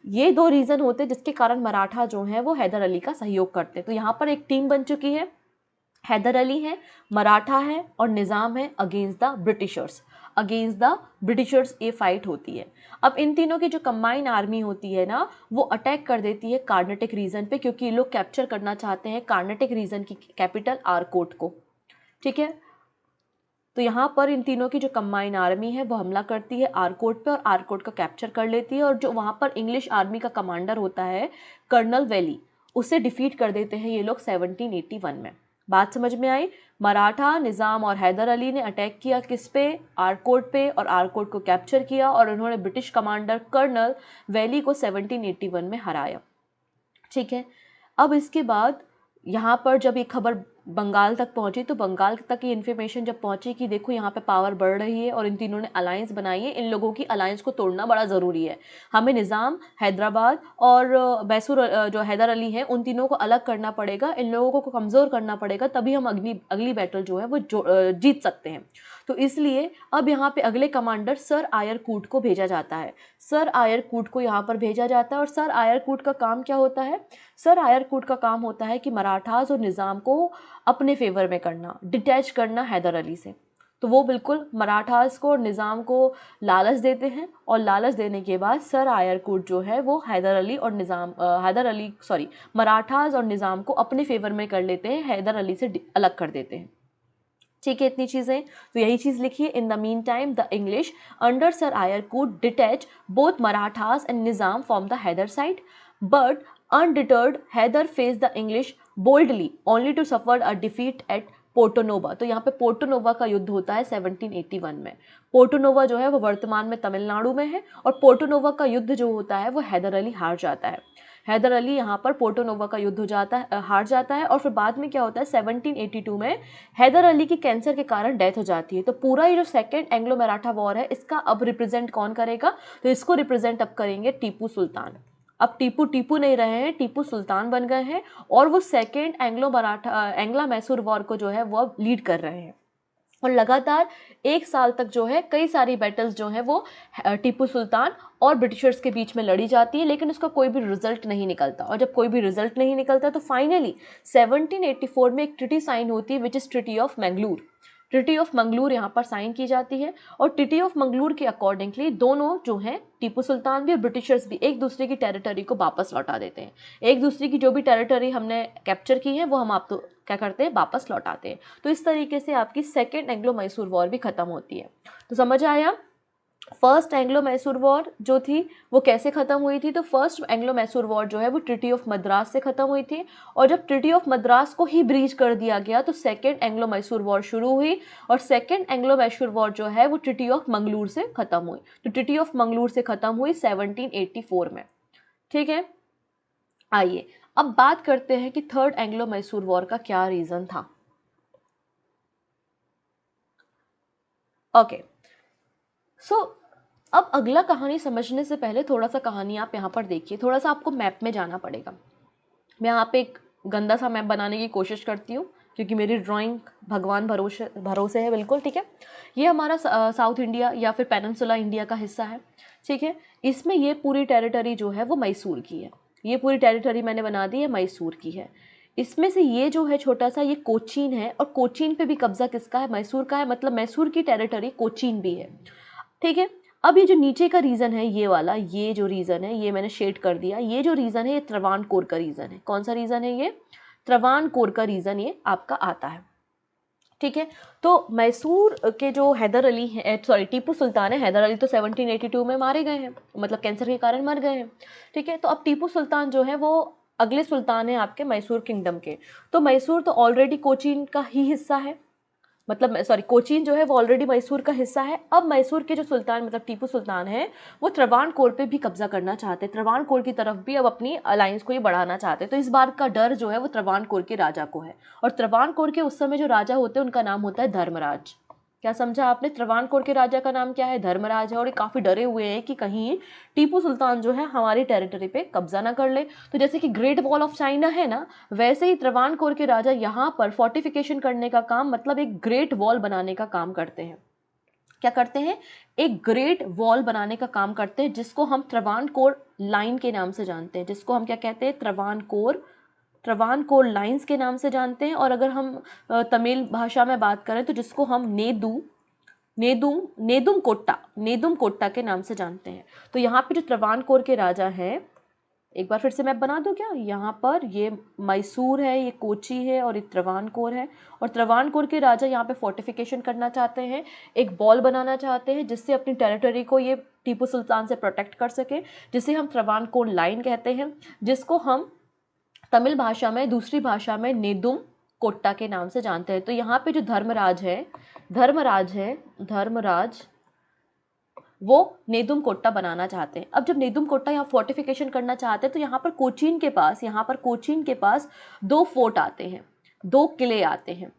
ये दो रीज़न होते हैं जिसके कारण मराठा जो हैं वो हैदर अली का सहयोग करते हैं। तो यहाँ पर एक टीम बन चुकी है, हैदर अली है, मराठा है और निज़ाम है अगेंस्ट द ब्रिटिशर्स ये फाइट होती है। अब इन तीनों की जो कंबाइन आर्मी होती है ना वो अटैक कर देती है कार्नेटिक रीजन पे, क्योंकि ये लोग कैप्चर करना चाहते हैं कार्नेटिक रीजन की कैपिटल आरकोट को, ठीक है। तो यहाँ पर इन तीनों की जो कंबाइन आर्मी है वो हमला करती है आरकोट पे और आरकोट को कैप्चर कर लेती है, और जो वहाँ पर इंग्लिश आर्मी का कमांडर होता है कर्नल वैली, उसे डिफीट कर देते हैं ये लोग 1781 में। बात समझ में आई? मराठा निज़ाम और हैदर अली ने अटैक किया किस पे? आरकोट पे, और आरकोट को कैप्चर किया और उन्होंने ब्रिटिश कमांडर कर्नल वैली को 1781 में हराया। ठीक है, अब इसके बाद यहाँ पर जब ये खबर बंगाल तक पहुंची, तो बंगाल तक ये इन्फॉर्मेशन जब पहुंची कि देखो यहाँ पे पावर बढ़ रही है और इन तीनों ने अलायंस बनाई है, इन लोगों की अलायंस को तोड़ना बड़ा ज़रूरी है, हमें निज़ाम, हैदराबाद और मैसूर जो हैदर अली हैं उन तीनों को अलग करना पड़ेगा, इन लोगों को कमज़ोर करना पड़ेगा, तभी हम अगली बैटल जो है वो जीत सकते हैं। तो इसलिए अब यहाँ पे अगले कमांडर सर आयर कूट को भेजा जाता है। सर आयर कूट को यहाँ पर भेजा जाता है, और सर आयर कूट का काम क्या होता है? सर आयर कूट का काम होता है कि मराठास और निज़ाम को अपने फेवर में करना, डिटैच करना हैदर अली से। तो वो बिल्कुल मराठास को और निज़ाम को लालच देते हैं, और लालच देने के बाद सर आयर कूट जो है वो मराठास और निज़ाम को अपने फेवर में कर लेते हैं, हैदर अली से अलग कर देते हैं। ठीक है, इतनी चीज़ें, तो यही चीज़ लिखिए। In the meantime the English under sir Eyre Coote detach both Marathas and Nizam from the Hyder side, but undeterred Hyder face the English boldly only to suffer a defeat at Porto Novo. तो यहाँ पे पोर्टोनोवा का युद्ध होता है 1781 में। पोर्टोनोवा जो है वो वर्तमान में तमिलनाडु में है, और पोर्टोनोवा का युद्ध जो होता है वो हैदर अली हार जाता है। हैदर अली यहाँ पर पोर्टोनोवा का युद्ध हार जाता है, और फिर बाद में क्या होता है 1782 में हैदर अली की कैंसर के कारण डेथ हो जाती है। तो पूरा ये जो सेकेंड एंग्लो मराठा वॉर है इसका अब रिप्रेजेंट कौन करेगा? तो इसको रिप्रेजेंट अब करेंगे टीपू सुल्तान। अब टीपू नहीं रहे हैं, टीपू सुल्तान बन गए हैं, और वो सेकेंड एंग्लो मैसूर वॉर को जो है वो लीड कर रहे हैं। और लगातार 1 साल तक जो है कई सारी बैटल्स जो है वो टीपू सुल्तान और ब्रिटिशर्स के बीच में लड़ी जाती है, लेकिन उसका कोई भी रिजल्ट नहीं निकलता। और जब कोई भी रिजल्ट नहीं निकलता तो फाइनली 1784 में एक ट्रिटी साइन होती है, which is treaty of Mangalore. Treaty of Mangalore यहाँ पर साइन की जाती है, और ट्रिटी ऑफ मंगलूर के अकॉर्डिंगली दोनों जो हैं टीपू सुल्तान भी और ब्रिटिशर्स भी एक दूसरे की टेरिटरी को वापस लौटा देते हैं। एक दूसरे की जो भी टेरिटरी हमने कैप्चर की है वो हम आप तो क्या करते हैं, वापस लौटाते हैं। तो इस तरीके से आपकी सेकेंड एंग्लो मैसूर वॉर भी खत्म होती है। तो समझ आया? फर्स्ट एंग्लो मैसूर वॉर जो थी वो कैसे ख़त्म हुई थी? तो फर्स्ट एंग्लो मैसूर वॉर जो है वो ट्रिटी ऑफ मद्रास से ख़त्म हुई थी, और जब ट्रिटी ऑफ मद्रास को ही ब्रीच कर दिया गया तो सेकेंड एंग्लो मैसूर वॉर शुरू हुई, और सेकेंड एंग्लो मैसूर वॉर जो है वो ट्रिटी ऑफ मंगलूर से ख़त्म हुई। तो ट्रिटी ऑफ मंगलूर से ख़त्म हुई 1784 में। ठीक है, आइए अब बात करते हैं कि थर्ड एंग्लो मैसूर वॉर का क्या रीज़न था। ओके, सो अब अगला कहानी समझने से पहले थोड़ा सा कहानी आप यहाँ पर देखिए, थोड़ा सा आपको मैप में जाना पड़ेगा। मैं यहाँ पे एक गंदा सा मैप बनाने की कोशिश करती हूँ, क्योंकि मेरी ड्राइंग भगवान भरोसे है बिल्कुल। ठीक है, ये हमारा साउथ इंडिया या फिर पेनिनसुला इंडिया का हिस्सा है। ठीक है, इसमें ये पूरी टेरिटरी जो है वो मैसूर की है। ये पूरी टेरिटरी मैंने बना दी है, मैसूर की है। इसमें से ये जो है छोटा सा, ये कोचीन है, और कोचीन पे भी कब्जा किसका है? मैसूर का है, मतलब मैसूर की टेरिटरी कोचीन भी है। ठीक है, अब ये जो नीचे का रीजन है, ये वाला, ये जो रीजन है ये मैंने शेड कर दिया। ये जो रीजन है ये त्रावणकोर का रीजन है। कौन सा रीजन है? ये त्रावणकोर का रीजन ये आपका आता है। ठीक है, तो मैसूर के जो हैदर अली है, सॉरी टीपू सुल्तान है, हैदर अली तो 1782 में मारे गए हैं, मतलब कैंसर के कारण मर गए हैं। ठीक है, तो अब टीपू सुल्तान जो है वो अगले सुल्तान है आपके मैसूर किंगडम के। तो मैसूर तो ऑलरेडी कोचीन का ही हिस्सा है, मतलब सॉरी कोचीन जो है वो ऑलरेडी मैसूर का हिस्सा है। अब मैसूर के जो सुल्तान मतलब टीपू सुल्तान है वो त्रावणकोर पे भी कब्जा करना चाहते हैं, त्रावणकोर की तरफ भी अब अपनी अलायंस को ये बढ़ाना चाहते हैं। तो इस बार का डर जो है वो त्रावणकोर के राजा को है, और त्रावणकोर के उस समय जो राजा होते हैं उनका नाम होता है धर्मराज। क्या समझा आपने? त्रावणकोर के राजा का नाम क्या है? धर्मराज है, और ये काफ़ी डरे हुए हैं कि कहीं टीपू सुल्तान जो है हमारी टेरिटरी पे कब्जा ना कर ले। तो जैसे कि ग्रेट वॉल ऑफ चाइना है ना, वैसे ही त्रावणकोर के राजा यहाँ पर फोर्टिफिकेशन करने का काम, मतलब एक ग्रेट वॉल बनाने का काम करते हैं। क्या करते हैं? एक ग्रेट वॉल बनाने का काम करते हैं, जिसको हम त्रावणकोर लाइन के नाम से जानते हैं, जिसको हम क्या कहते हैं? त्रावणकोर लाइंस के नाम से जानते हैं। और अगर हम तमिल भाषा में बात करें तो जिसको हम नेदुम कोट्टा के नाम से जानते हैं। तो यहाँ पे जो त्रावणकोर के राजा हैं, एक बार फिर से मैप बना दूं क्या? यहाँ पर ये मैसूर है, ये कोची है और ये त्रवाणकोर है। और त्रवाणकोर के राजा यहाँ पे फोर्टिफिकेशन करना चाहते हैं, एक बॉल बनाना चाहते हैं जिससे अपनी टेरिटरी को ये टीपू सुल्तान से प्रोटेक्ट कर सके, जिसे हम त्रवाणकोर लाइन कहते हैं, जिसको हम तमिल भाषा में, दूसरी भाषा में नेदुम कोट्टा के नाम से जानते हैं। तो यहाँ पे जो धर्मराज वो नेदुम कोट्टा बनाना चाहते हैं। अब जब नेदुम कोट्टा यहाँ फोर्टिफिकेशन करना चाहते हैं तो यहाँ पर कोचीन के पास 2 फोर्ट आते हैं, 2 किले आते हैं,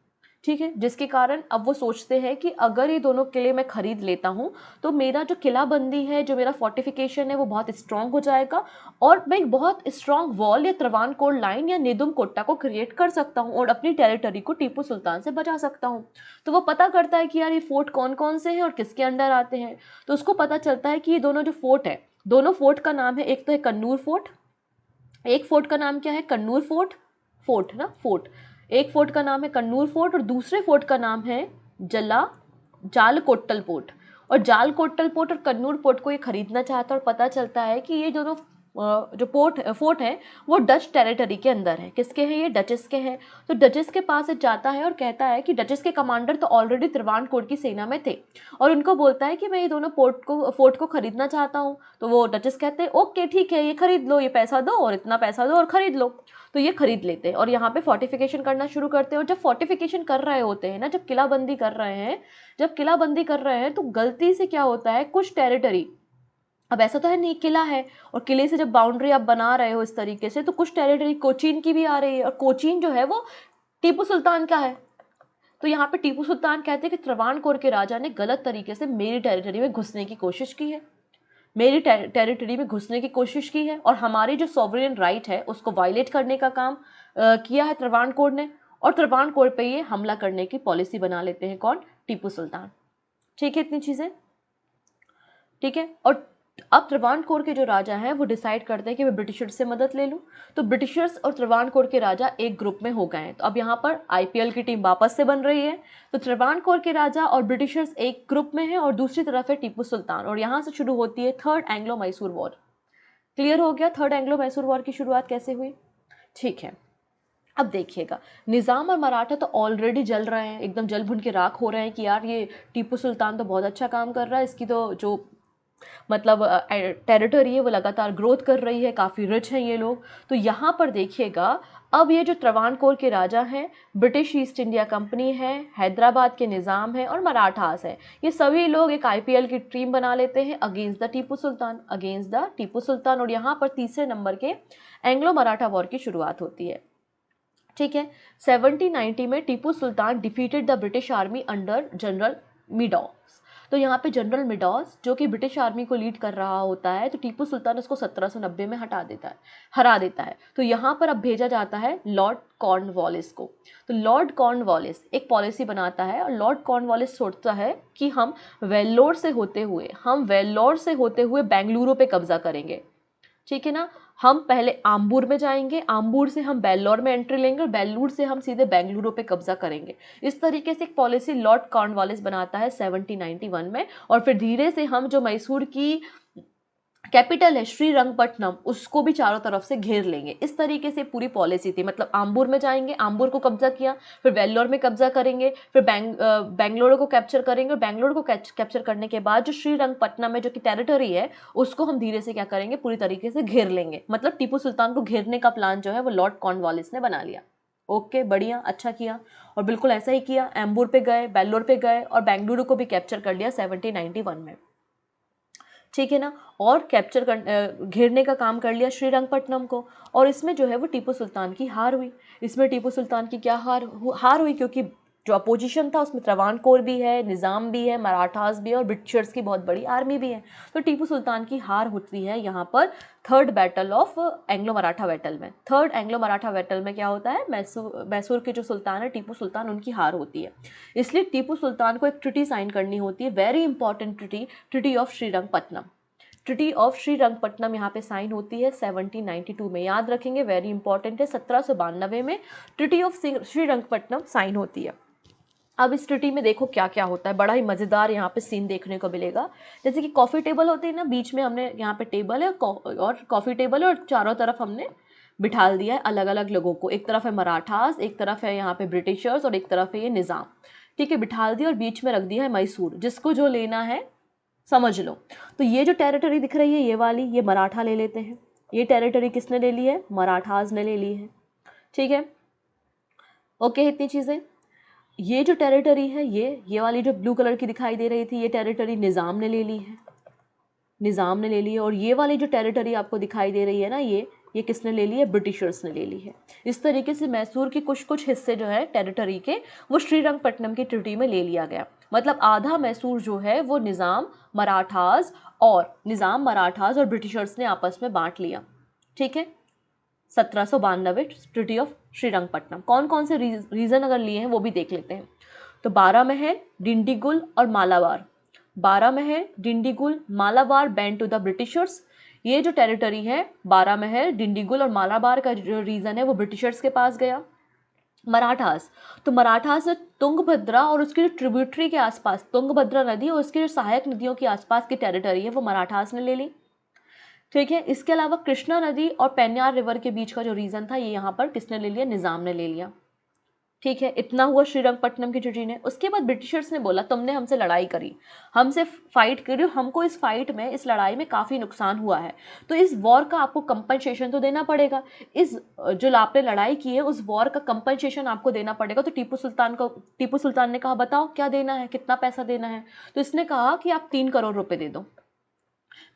ठीक है, जिसके कारण अब वो सोचते हैं कि अगर ये दोनों किले मैं खरीद लेता हूँ तो मेरा जो किलाबंदी है, जो मेरा फोर्टिफिकेशन है, वो बहुत स्ट्रांग हो जाएगा और मैं एक बहुत स्ट्रांग वॉल या त्रवाणकोर लाइन या नेदुम कोट्टा को क्रिएट कर सकता हूँ और अपनी टेरिटरी को टीपू सुल्तान से बचा सकता हूँ। तो वो पता करता है कि यार ये फोर्ट कौन कौन से हैं और किसके अंडर आते हैं। तो उसको पता चलता है कि ये दोनों जो फोर्ट है, दोनों फोर्ट का नाम है, एक तो है कन्नूर फोर्ट, एक फोर्ट का नाम क्या है? कन्नूर फोर्ट। एक फोर्ट का नाम है कन्नूर फोर्ट और दूसरे फोर्ट का नाम है जालकोट्टल फोर्ट। और जालकोट्टल फोर्ट और कन्नूर फोर्ट को ये खरीदना चाहता है और पता चलता है कि ये दोनों जो फोर्ट है वो डच टेरिटरी के अंदर है। किसके हैं ये? डचेस के हैं। तो डचेस के पास जाता है और कहता है कि डचेस के कमांडर तो ऑलरेडी त्रवाणकोर की सेना में थे और उनको बोलता है कि मैं ये दोनों फोर्ट को खरीदना चाहता हूँ। तो वो डचेस कहते हैं ओके ठीक है, ये खरीद लो, ये पैसा दो और इतना पैसा दो और खरीद लो। तो ये खरीद लेते हैं और यहाँ पे फोर्टिफिकेशन करना शुरू करते हैं। और जब फोर्टिफिकेशन कर रहे होते हैं ना, जब किलाबंदी कर रहे हैं तो गलती से क्या होता है, कुछ टेरिटरी, अब ऐसा तो है नहीं, किला है और किले से जब बाउंड्री आप बना रहे हो इस तरीके से, तो कुछ टेरिटरी कोचीन की भी आ रही है और कोचीन जो है वो टीपू सुल्तान का है। तो यहाँ पे टीपू सुल्तान कहते हैं कि त्रवाणकोर के राजा ने गलत तरीके से मेरी टेरिटरी में घुसने की कोशिश की है, मेरी टेरिटरी में घुसने की कोशिश की है और हमारी जो सॉवरेन राइट है उसको वायलेट करने का काम किया है त्रवाणकोर ने। और त्रवाणकोर पे ये हमला करने की पॉलिसी बना लेते हैं कौन? टीपू सुल्तान। ठीक है, इतनी चीजें ठीक है। और अब त्रवाणकोर के जो राजा हैं वो डिसाइड करते हैं कि मैं ब्रिटिशर्स से मदद ले लूं। तो ब्रिटिशर्स और त्रवाणकोर के राजा एक ग्रुप में हो गए हैं। तो अब यहाँ पर आईपीएल की टीम वापस से बन रही है। तो त्रवाणकोर के राजा और ब्रिटिशर्स एक ग्रुप में है और दूसरी तरफ है टीपू सुल्तान। और यहाँ से शुरू होती है third Anglo Mysore war. Clear हो गया थर्ड एंग्लो मैसूर वॉर की शुरुआत कैसे हुई? ठीक है, अब देखिएगा, निज़ाम और मराठा तो ऑलरेडी जल रहे हैं, एकदम जल भुन के राख हो रहे हैं कि यार ये टीपू सुल्तान तो बहुत अच्छा काम कर रहा है, इसकी तो जो मतलब टेरिटरी है वो लगातार ग्रोथ कर रही है, काफ़ी रिच हैं ये लोग। तो यहाँ पर देखिएगा, अब ये जो त्रवाणकोर के राजा हैं, ब्रिटिश ईस्ट इंडिया कंपनी है, हैदराबाद के निज़ाम है और मराठास है, ये सभी लोग एक आईपीएल की टीम बना लेते हैं अगेंस्ट द टीपू सुल्तान। और यहाँ पर तीसरे नंबर के एंग्लो मराठा वॉर की शुरुआत होती है। ठीक है, 1790 में Tipu Sultan defeated the British army under general Medows. तो यहाँ पे जनरल मिडॉस जो कि ब्रिटिश आर्मी को लीड कर रहा होता है, तो टीपू सुल्तान उसको 1790 में हरा देता है। तो यहाँ पर अब भेजा जाता है लॉर्ड कॉर्नवालिस को। तो लॉर्ड कॉर्नवालिस एक पॉलिसी बनाता है और लॉर्ड कॉर्नवालिस सोचता है कि हम वेल्लोर से होते हुए बेंगलुरु पे कब्जा करेंगे। ठीक है ना, हम पहले आम्बूर में जाएंगे, आम्बूर से हम बेल्लोर में एंट्री लेंगे और बेल्लूर से हम सीधे बेंगलुरु पे कब्जा करेंगे। इस तरीके से एक पॉलिसी लॉर्ड कॉर्नवालिस बनाता है 1791 में। और फिर धीरे से हम जो मैसूर की कैपिटल है श्रीरंगपट्टनम, उसको भी चारों तरफ से घेर लेंगे। इस तरीके से पूरी पॉलिसी थी। मतलब आम्बूर में जाएंगे, आम्बूर को कब्जा किया, फिर वेल्लोर में कब्जा करेंगे, फिर बेंगलोर को कैप्चर करेंगे और बेंगलोर को कैप्चर करने के बाद जो श्रीरंगपट्टनम में जो कि टेरिटरी है उसको हम धीरे से क्या करेंगे, पूरी तरीके से घेर लेंगे। मतलब टीपू सुल्तान को घेरने का प्लान जो है वो लॉर्ड कॉर्नवालिस ने बना लिया। ओके, बढ़िया, अच्छा किया। और बिल्कुल ऐसा ही किया, आम्बूर पे गए, बेल्लोर पे गए और बेंगलुरु को भी कैप्चर कर लिया 1791 में। ठीक है ना, और घेरने का काम कर लिया श्रीरंगपट्टनम को। और इसमें जो है वो टीपू सुल्तान की हार हुई। इसमें टीपू सुल्तान की क्या हार हुई, क्योंकि जो अपोजिशन था उसमें त्रवाणकोर भी है, निज़ाम भी है, मराठास भी है और ब्रिटिशर्स की बहुत बड़ी आर्मी भी है। तो टीपू सुल्तान की हार होती है यहाँ पर third battle of Anglo Maratha battle में। थर्ड एंग्लो मराठा बैटल में क्या होता है, मैसूर के जो सुल्तान है टीपू सुल्तान, उनकी हार होती है। इसलिए टीपू सुल्तान को एक ट्रिटी साइन करनी होती है, very important treaty of Srirangapatna. Treaty of Srirangapatna यहाँ पे साइन होती है 1792 में, याद रखेंगे, वेरी इंपॉर्टेंट है। 1792 में ट्रिटी ऑफ श्रीरंगपट्टनम साइन होती है। अब इस ट्रिटी में देखो क्या क्या होता है, बड़ा ही मज़ेदार यहाँ पे सीन देखने को मिलेगा। जैसे कि कॉफ़ी टेबल होते हैं ना, बीच में हमने यहाँ पे टेबल है और कॉफ़ी टेबल है, और चारों तरफ हमने बिठाल दिया है अलग अलग लोगों को। एक तरफ है मराठास, एक तरफ है यहाँ पे ब्रिटिशर्स, और एक तरफ है ये निज़ाम। ठीक है, बिठाल दिया और बीच में रख दिया है मैसूर, जिसको जो लेना है समझ लो। तो ये जो टेरिटरी दिख रही है ये वाली, ये मराठा ले लेते हैं। ये टेरिटरी किसने ले ली है? मराठास ने ले ली है। ठीक है, ओके, इतनी चीज़ें। ये जो टेरिटरी है, ये वाली जो ब्लू कलर की दिखाई दे रही थी, ये टेरिटरी निज़ाम ने ले ली है, निज़ाम ने ले ली है। और ये वाली जो टेरिटरी आपको दिखाई दे रही है ना, ये किसने ले ली है? ब्रिटिशर्स ने ले ली है। इस तरीके से मैसूर के कुछ कुछ हिस्से जो है टेरिटरी के, वो श्रीरंगपट्टनम की ट्रीटी में ले लिया गया। मतलब आधा मैसूर जो है वो निज़ाम, मराठास और ब्रिटिशर्स ने आपस में बांट लिया। ठीक है, 1792 ट्रीटी ऑफ श्रीरंगपट्टनम। कौन कौन से रीजन अगर लिए हैं वो भी देख लेते हैं। तो बारामहल, डिंडीगुल और Malabar. Baramahal, Dindigul, Malabar band to the Britishers. ये जो टेरिटरी है बारामहल, डिंडीगुल और मालाबार का जो रीजन है वो ब्रिटिशर्स के पास गया। मराठास, तो मराठास तुंगभद्रा और उसकी जो ट्रिब्यूटरी के आसपास, तुंगभद्रा नदी और उसकी जो सहायक नदियों के आसपास की टेरिटरी है वो मराठास ने ले ली। ठीक है, इसके अलावा कृष्णा नदी और पेन्यार रिवर के बीच का जो रीजन था ये यहाँ पर किसने ले लिया? निज़ाम ने ले लिया। ठीक है, इतना हुआ श्रीरंगपट्टनम की ट्रीटी ने। उसके बाद ब्रिटिशर्स ने बोला तुमने हमसे लड़ाई करी, हमसे फाइट करी, हमको इस फाइट में, इस लड़ाई में काफ़ी नुकसान हुआ है, तो इस वॉर का आपको कंपनसेशन तो देना पड़ेगा। इस जो आपने लड़ाई की है उस वॉर का कंपनसेशन आपको देना पड़ेगा। तो टीपू सुल्तान ने कहा बताओ क्या देना है, कितना पैसा देना है? तो इसने कहा कि आप 3 करोड़ रुपए दे दो।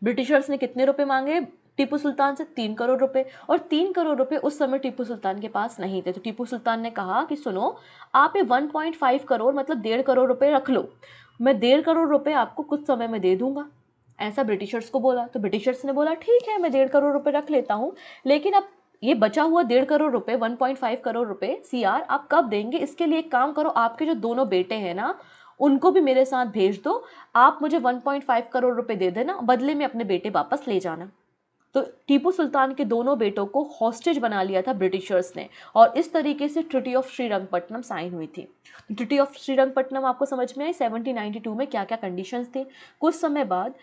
ब्रिटिशर्स ने कितने रुपए मांगे टीपू सुल्तान से? 3 करोड़ रुपए। और 3 करोड़ रुपए उस समय टीपू सुल्तान के पास नहीं थे। तो टीपू सुल्तान ने कहा कि सुनो, आप ये 1.5 करोड़ मतलब 1.5 करोड़ रुपए रख लो, मैं 1.5 करोड़ रुपए आपको कुछ समय में दे दूंगा। ऐसा ब्रिटिशर्स को बोला। तो ब्रिटिशर्स ने बोला ठीक है, मैं 1.5 करोड़ रुपए रख लेता हूँ, लेकिन अब ये बचा हुआ 1.5 करोड़ रुपए, 1.5 करोड़ रुपए सीआर आप कब देंगे? इसके लिए एक काम करो, आपके जो दोनों बेटे हैं ना उनको भी मेरे साथ भेज दो, आप मुझे 1.5 करोड़ रुपए दे देना, बदले में अपने बेटे वापस ले जाना। तो टीपू सुल्तान के दोनों बेटों को हॉस्टेज बना लिया था ब्रिटिशर्स ने, और इस तरीके से ट्रीटी ऑफ श्रीरंगपट्टनम साइन हुई थी। ट्रीटी ऑफ श्रीरंगपट्टनम आपको समझ में आई 1792 में क्या क्या कंडीशंस थी। कुछ समय बाद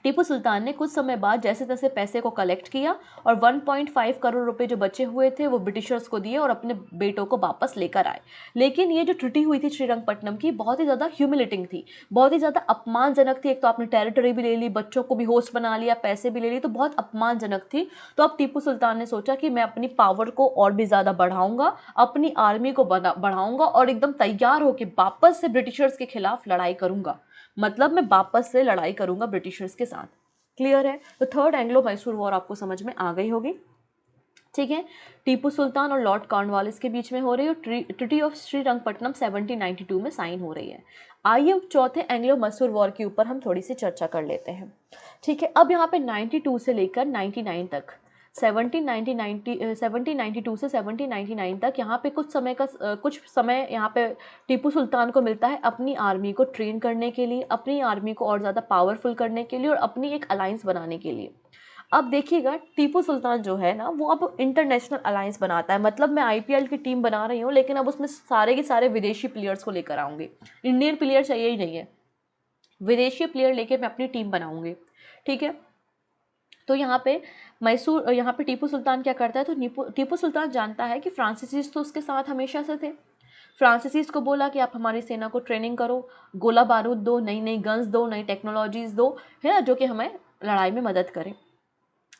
टीपू सुल्तान ने कुछ समय बाद जैसे तैसे पैसे को कलेक्ट किया और 1.5 करोड़ रुपए जो बचे हुए थे वो ब्रिटिशर्स को दिए और अपने बेटों को वापस लेकर आए। लेकिन ये जो ट्रीटी हुई थी श्रीरंगपट्टनम की बहुत ही ज़्यादा ह्यूमिलेटिंग थी, बहुत ही ज़्यादा अपमानजनक थी। एक तो आपने टेरिटरी भी ले ली, बच्चों को भी होस्ट बना लिया, पैसे भी ले ली, तो बहुत अपमानजनक थी। तो अब टीपू सुल्तान ने सोचा कि मैं अपनी पावर को और भी ज़्यादा बढ़ाऊंगा, अपनी आर्मी को बढ़ाऊंगा और एकदम तैयार होकर वापस से ब्रिटिशर्स के खिलाफ लड़ाई करूंगा। मतलब मैं वापस से लड़ाई करूंगा ब्रिटिशर्स के साथ। क्लियर है? तो थर्ड एंग्लो मैसूर वॉर आपको समझ में आ गई होगी। ठीक है, टीपू सुल्तान और लॉर्ड कॉर्नवालिस के बीच में हो रही है, ट्रीटी ऑफ श्रीरंगपट्टनम 1792 में साइन हो रही है। आइए चौथे एंग्लो मैसूर वॉर के ऊपर हम थोड़ी सी चर्चा कर लेते हैं। ठीक है, अब यहाँ पे 92 से लेकर 99 तक, 1792 से 1799 तक यहाँ पे कुछ समय यहाँ पे टीपू सुल्तान को मिलता है अपनी आर्मी को ट्रेन करने के लिए, अपनी आर्मी को और ज़्यादा पावरफुल करने के लिए और अपनी एक अलायंस बनाने के लिए। अब देखिएगा टीपू सुल्तान जो है ना वो अब इंटरनेशनल अलायंस बनाता है। मतलब मैं आईपीएल की टीम बना रही हूँ, लेकिन अब उसमें सारे के सारे विदेशी प्लेयर्स को लेकर आऊँगी, इंडियन प्लेयर चाहिए ही नहीं है, विदेशी प्लेयर लेके मैं अपनी टीम बनाऊँगी। ठीक है, तो यहाँ पे टीपू सुल्तान क्या करता है? तो टीपू सुल्तान जानता है कि फ्रांसीसीज तो उसके साथ हमेशा से थे। फ्रांसीसीज को बोला कि आप हमारी सेना को ट्रेनिंग करो, गोला बारूद दो, नई नई गन्स दो, नई टेक्नोलॉजीज दो, है ना, जो कि हमें लड़ाई में मदद करें।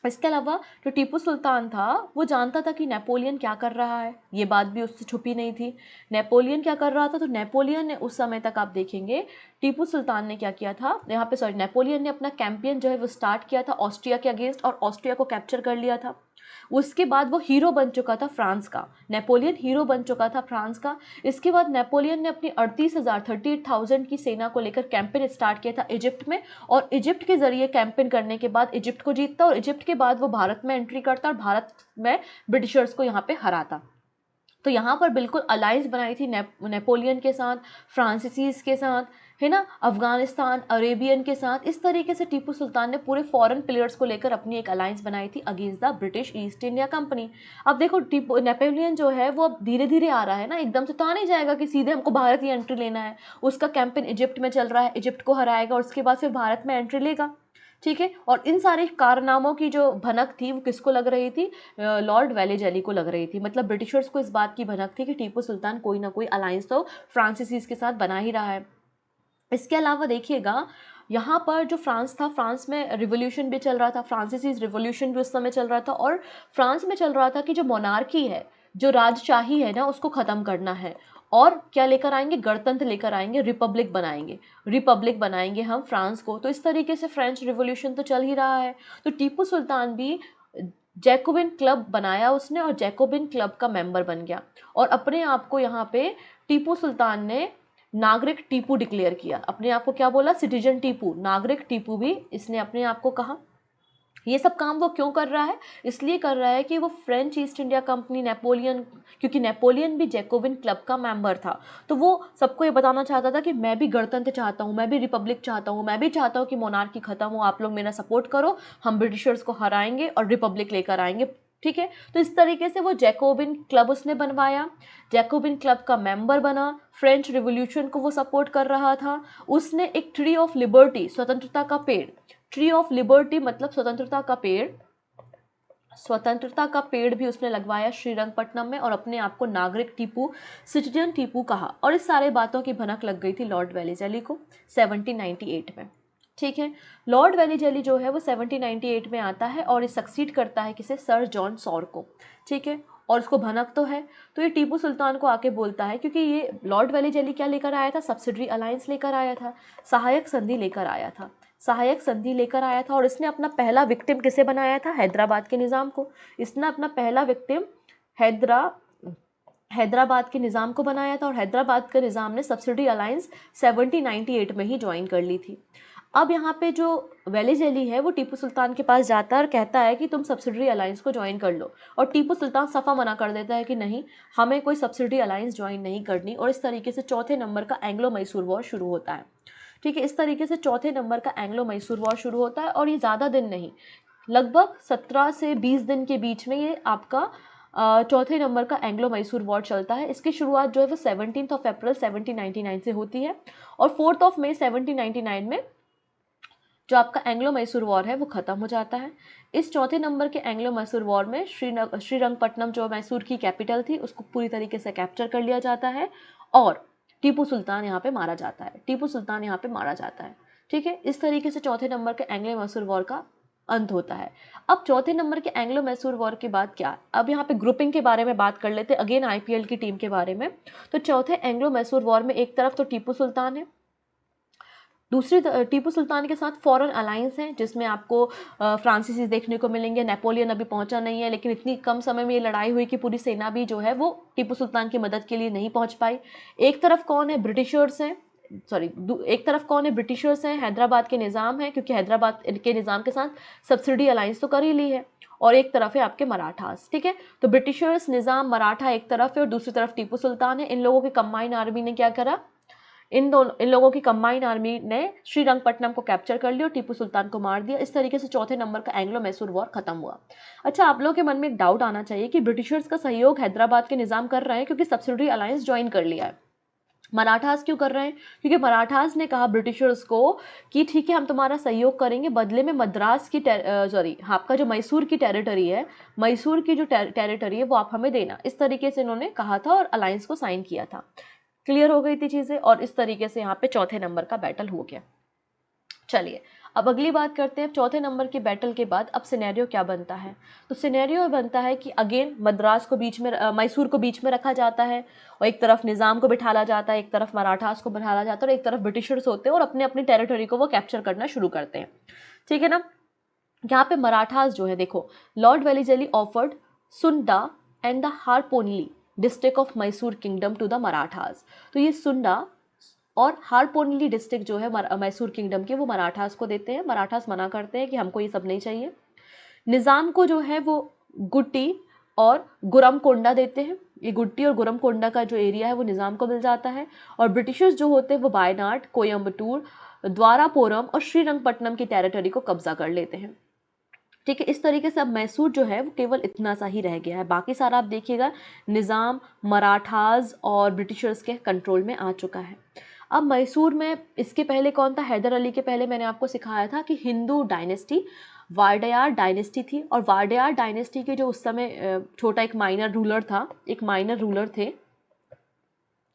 इसके अलावा जो टीपू सुल्तान था वो जानता था कि नेपोलियन क्या कर रहा है, ये बात भी उससे छुपी नहीं थी। नेपोलियन क्या कर रहा था? तो नेपोलियन ने उस समय तक, आप देखेंगे टीपू सुल्तान ने क्या किया था यहाँ पे, नेपोलियन ने अपना कैंपेन जो है वो स्टार्ट किया था ऑस्ट्रिया के अगेंस्ट और ऑस्ट्रिया को कैप्चर कर लिया था। उसके बाद वो हीरो बन चुका था फ्रांस का, नेपोलियन हीरो बन चुका था फ्रांस का। इसके बाद नेपोलियन ने अपनी 38,000 की सेना को लेकर कैंपेन स्टार्ट किया था इजिप्ट में, और इजिप्ट के जरिए कैंपेन करने के बाद इजिप्ट को जीतता और इजिप्ट के बाद वो भारत में एंट्री करता और भारत में ब्रिटिशर्स को यहाँ पे हराता। तो यहाँ पर बिल्कुल अलायंस बनाई थी नेपोलियन के साथ, फ्रांसीसीज के साथ, है ना, अफगानिस्तान, अरेबियन के साथ। इस तरीके से टीपू सुल्तान ने पूरे फॉरेन प्लेयर्स को लेकर अपनी एक अलायंस बनाई थी against the British East India company. अब देखो नेपोलियन जो है वो अब धीरे धीरे आ रहा है ना, एकदम से तो आ नहीं जाएगा कि सीधे हमको भारत ही एंट्री लेना है। उसका कैंपेन इजिप्ट में चल रहा है, इजिप्ट को हराएगा और उसके बाद फिर भारत में एंट्री लेगा, ठीक है। और इन सारे कारनामों की जो भनक थी वो किसको लग रही थी? लॉर्ड वेलेजली को लग रही थी। मतलब ब्रिटिशर्स को इस बात की भनक थी कि टीपू सुल्तान कोई ना कोई अलायंस तो फ्रांसीसीज के साथ बना ही रहा है। इसके अलावा देखिएगा यहाँ पर जो फ्रांस था, फ्रांस में रिवोल्यूशन भी चल रहा था, फ्रांसीसीज रिवोल्यूशन भी उस समय चल रहा था। और फ्रांस में चल रहा था कि जो मोनार्की है, जो राजशाही है ना, उसको ख़त्म करना है। और क्या लेकर आएंगे? गणतंत्र लेकर आएंगे, रिपब्लिक बनाएंगे, रिपब्लिक बनाएंगे हम फ्रांस को। तो इस तरीके से फ्रेंच रिवोल्यूशन तो चल ही रहा है। तो टीपू सुल्तान भी जैकोबिन क्लब बनाया उसने और जैकोबिन क्लब का मेंबर बन गया और अपने आप को यहाँ पे टीपू सुल्तान ने नागरिक टीपू डिक्लेयर किया। अपने आप को क्या बोला? सिटीजन टीपू, नागरिक टीपू भी इसने अपने आप को कहा। ये सब काम वो क्यों कर रहा है? इसलिए कर रहा है कि वो French east India company, Napoleon, क्योंकि नेपोलियन भी जैकोबिन क्लब का मेंबर था, तो वो सबको ये बताना चाहता था कि मैं भी गणतंत्र चाहता हूँ, मैं भी रिपब्लिक चाहता हूँ, मैं भी चाहता हूँ कि मोनार्की खत्म हो, आप लोग मेरा सपोर्ट करो, हम ब्रिटिशर्स को हराएंगे और रिपब्लिक लेकर आएंगे, ठीक है। तो इस तरीके से वो जैकोबिन क्लब उसने बनवाया, जैकोबिन क्लब का मेंबर बना, फ्रेंच रिवोल्यूशन को वो सपोर्ट कर रहा था। उसने एक ट्री ऑफ लिबर्टी, स्वतंत्रता का पेड़, ट्री ऑफ लिबर्टी मतलब स्वतंत्रता का पेड़, स्वतंत्रता का पेड़ भी उसने लगवाया श्रीरंगपट्टनम में और अपने आप को नागरिक टीपू, सिटीजन टीपू कहा। और इस सारे बातों की भनक लग गई थी लॉर्ड वेलेजली को 1798 में, ठीक है। लॉर्ड वेलेजली जो है वो 1798 में आता है और ये सक्सीड करता है किसे? सर जॉन सॉर को, ठीक है। और उसको भनक तो है, तो ये टीपू सुल्तान को आके बोलता है, क्योंकि ये लॉर्ड वेलेजली क्या लेकर आया था? सब्सिडरी अलायंस लेकर आया था, सहायक संधि लेकर आया था, सहायक संधि लेकर आया था। और इसने अपना पहला विक्टिम किसे बनाया था? हैदराबाद के निज़ाम को। इसने अपना पहला विक्टिम हैदराबाद के निज़ाम को बनाया था और हैदराबाद के निज़ाम ने सब्सिडी अलायंस 1798 में ही ज्वाइन कर ली थी। अब यहाँ पे जो वेलेजली है वो टीपू सुल्तान के पास जाता है और कहता है कि तुम सब्सिडी अलायंस को ज्वाइन कर लो, और टीपू सुल्तान सफ़ा मना कर देता है कि नहीं, हमें कोई सब्सिडी अलायंस ज्वाइन नहीं करनी। और इस तरीके से चौथे नंबर का एंग्लो मैसूर वॉर शुरू होता है, ठीक है। इस तरीके से चौथे नंबर का एंग्लो मैसूर वॉर शुरू होता है और ये ज़्यादा दिन नहीं, लगभग 17 से 20 दिन के बीच में ये आपका चौथे नंबर का एंग्लो मैसूर वॉर चलता है। इसकी शुरुआत जो है वो 17 अप्रैल 1799 से होती है और 4 मई 1799 में जो आपका एंग्लो मैसूर वॉर है वो ख़त्म हो जाता है। इस चौथे नंबर के एंग्लो मैसूर वॉर में श्रीरंगपट्टनम जो मैसूर की कैपिटल थी उसको पूरी तरीके से कैप्चर कर लिया जाता है और टीपू सुल्तान यहाँ पे मारा जाता है, टीपू सुल्तान यहाँ पे मारा जाता है, ठीक है। इस तरीके से चौथे नंबर के एंग्लो मैसूर वॉर का अंत होता है। अब चौथे नंबर के एंग्लो मैसूर वॉर के बाद क्या? अब यहाँ पे ग्रुपिंग के बारे में बात कर लेते हैं, अगेन आईपीएल की टीम के बारे में। तो चौथे एंग्लो मैसूर वॉर में एक तरफ तो टीपू सुल्तान है, दूसरी टीपू सुल्तान के साथ फॉरेन अलायंस है जिसमें आपको फ्रांसीसी देखने को मिलेंगे। नेपोलियन अभी पहुंचा नहीं है, लेकिन इतनी कम समय में ये लड़ाई हुई कि पूरी सेना भी जो है वो टीपू सुल्तान की मदद के लिए नहीं पहुंच पाई। एक तरफ कौन है? ब्रिटिशर्स हैं, एक तरफ कौन है? ब्रिटिशर्स हैं, हैदराबाद के निज़ाम है, क्योंकि हैदराबाद के निज़ाम के साथ सब्सिडी अलायंस तो कर ही ली है। और एक तरफ है आपके मराठास, ठीक है। तो ब्रिटिशर्स, निज़ाम, मराठा एक तरफ है और दूसरी तरफ टीपू सुल्तान है। इन लोगों की कंबाइन आर्मी ने क्या करा? इन लोगों की कंबाइन आर्मी ने श्रीरंगपट्टनम को कैप्चर कर लिया और टीपू सुल्तान को मार दिया। इस तरीके से चौथे नंबर का एंग्लो मैसूर वॉर खत्म हुआ। अच्छा, आप लोगों के मन में एक डाउट आना चाहिए कि ब्रिटिशर्स का सहयोग हैदराबाद के निज़ाम कर रहे हैं क्योंकि सब्सिडी अलायंस ज्वाइन कर लिया है, मराठास क्यों कर रहे हैं? क्योंकि मराठास ने कहा ब्रिटिशर्स को कि ठीक है, हम तुम्हारा सहयोग करेंगे, बदले में मद्रास की आपका जो मैसूर की टेरिटरी है, मैसूर की जो टेरिटरी है वो आप हमें देना। इस तरीके से इन्होंने कहा था और अलायंस को साइन किया था। क्लियर हो गई थी चीज़ें और इस तरीके से यहाँ पे चौथे नंबर का बैटल हो गया। चलिए अब अगली बात करते हैं। चौथे नंबर के बैटल के बाद अब सिनेरियो क्या बनता है? तो सिनेरियो बनता है कि अगेन मद्रास को बीच में, मैसूर को बीच में रखा जाता है और एक तरफ निज़ाम को बिठाला जाता है, एक तरफ मराठास को बिठाला जाता है और एक तरफ ब्रिटिशर्स होते हैं और अपने अपनी टेरिटरी को वो कैप्चर करना शुरू करते हैं, ठीक है ना। यहाँ पे मराठास जो है, देखो, lord Wellesley offered Sonda and the Harpanahalli district of Mysore kingdom to the Marathas. तो ये सुंडा और हारपोनली डिस्ट्रिक्ट जो है मैसूर किंगडम के, वो मराठास को देते हैं। मराठास मना करते हैं कि हमको ये सब नहीं चाहिए। निज़ाम को जो है वो गुट्टी और गुरमकोंडा देते हैं। ये गुट्टी और गुरमकोंडा का जो एरिया है वो निज़ाम को मिल जाता है। और ब्रिटिशर्स जो होते हैं वो वायनाड, कोयम्बटूर, द्वारापुरम और श्रीरंगपट्टनम की टेरिटरी को कब्जा कर लेते हैं। ठीक है, इस तरीके से अब मैसूर जो है वो केवल इतना सा ही रह गया है, बाकी सारा आप देखिएगा निज़ाम, मराठास और ब्रिटिशर्स के कंट्रोल में आ चुका है। अब मैसूर में इसके पहले कौन था? हैदर अली के पहले मैंने आपको सिखाया था कि हिंदू डायनेस्टी वारडेयार डायनेस्टी थी। और वारडेयार डायनेस्टी के जो उस समय छोटा एक माइनर रूलर था, एक माइनर रूलर थे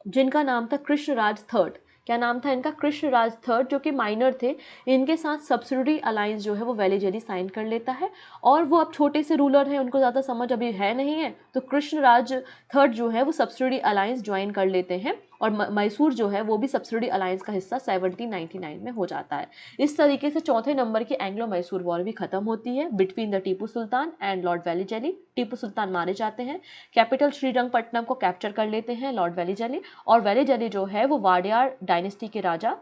जिनका नाम था कृष्णराज थर्ड। क्या नाम था इनका? कृष्णराज थर्ड, जो कि माइनर थे। इनके साथ सब्सिडरी अलायंस जो है वो वेलीजेली साइन कर लेता है। और वो अब छोटे से रूलर हैं, उनको ज़्यादा समझ अभी है नहीं है, तो कृष्णराज थर्ड जो है वो सब्सिडरी अलायंस ज्वाइन कर लेते हैं और मैसूर जो है वो भी सब्सिडरी अलायंस का हिस्सा 1799 में हो जाता है। इस तरीके से चौथे नंबर की एंग्लो मैसूर वॉर भी खत्म होती है between the Tipu Sultan and lord Wellesley. Tipu Sultan मारे जाते हैं, कैपिटल श्रीरंगपट्टनम को कैप्चर कर लेते हैं लॉर्ड वेलीजेली। और वेलीजेली जो है वो वाडियार डायनेस्टी के राजा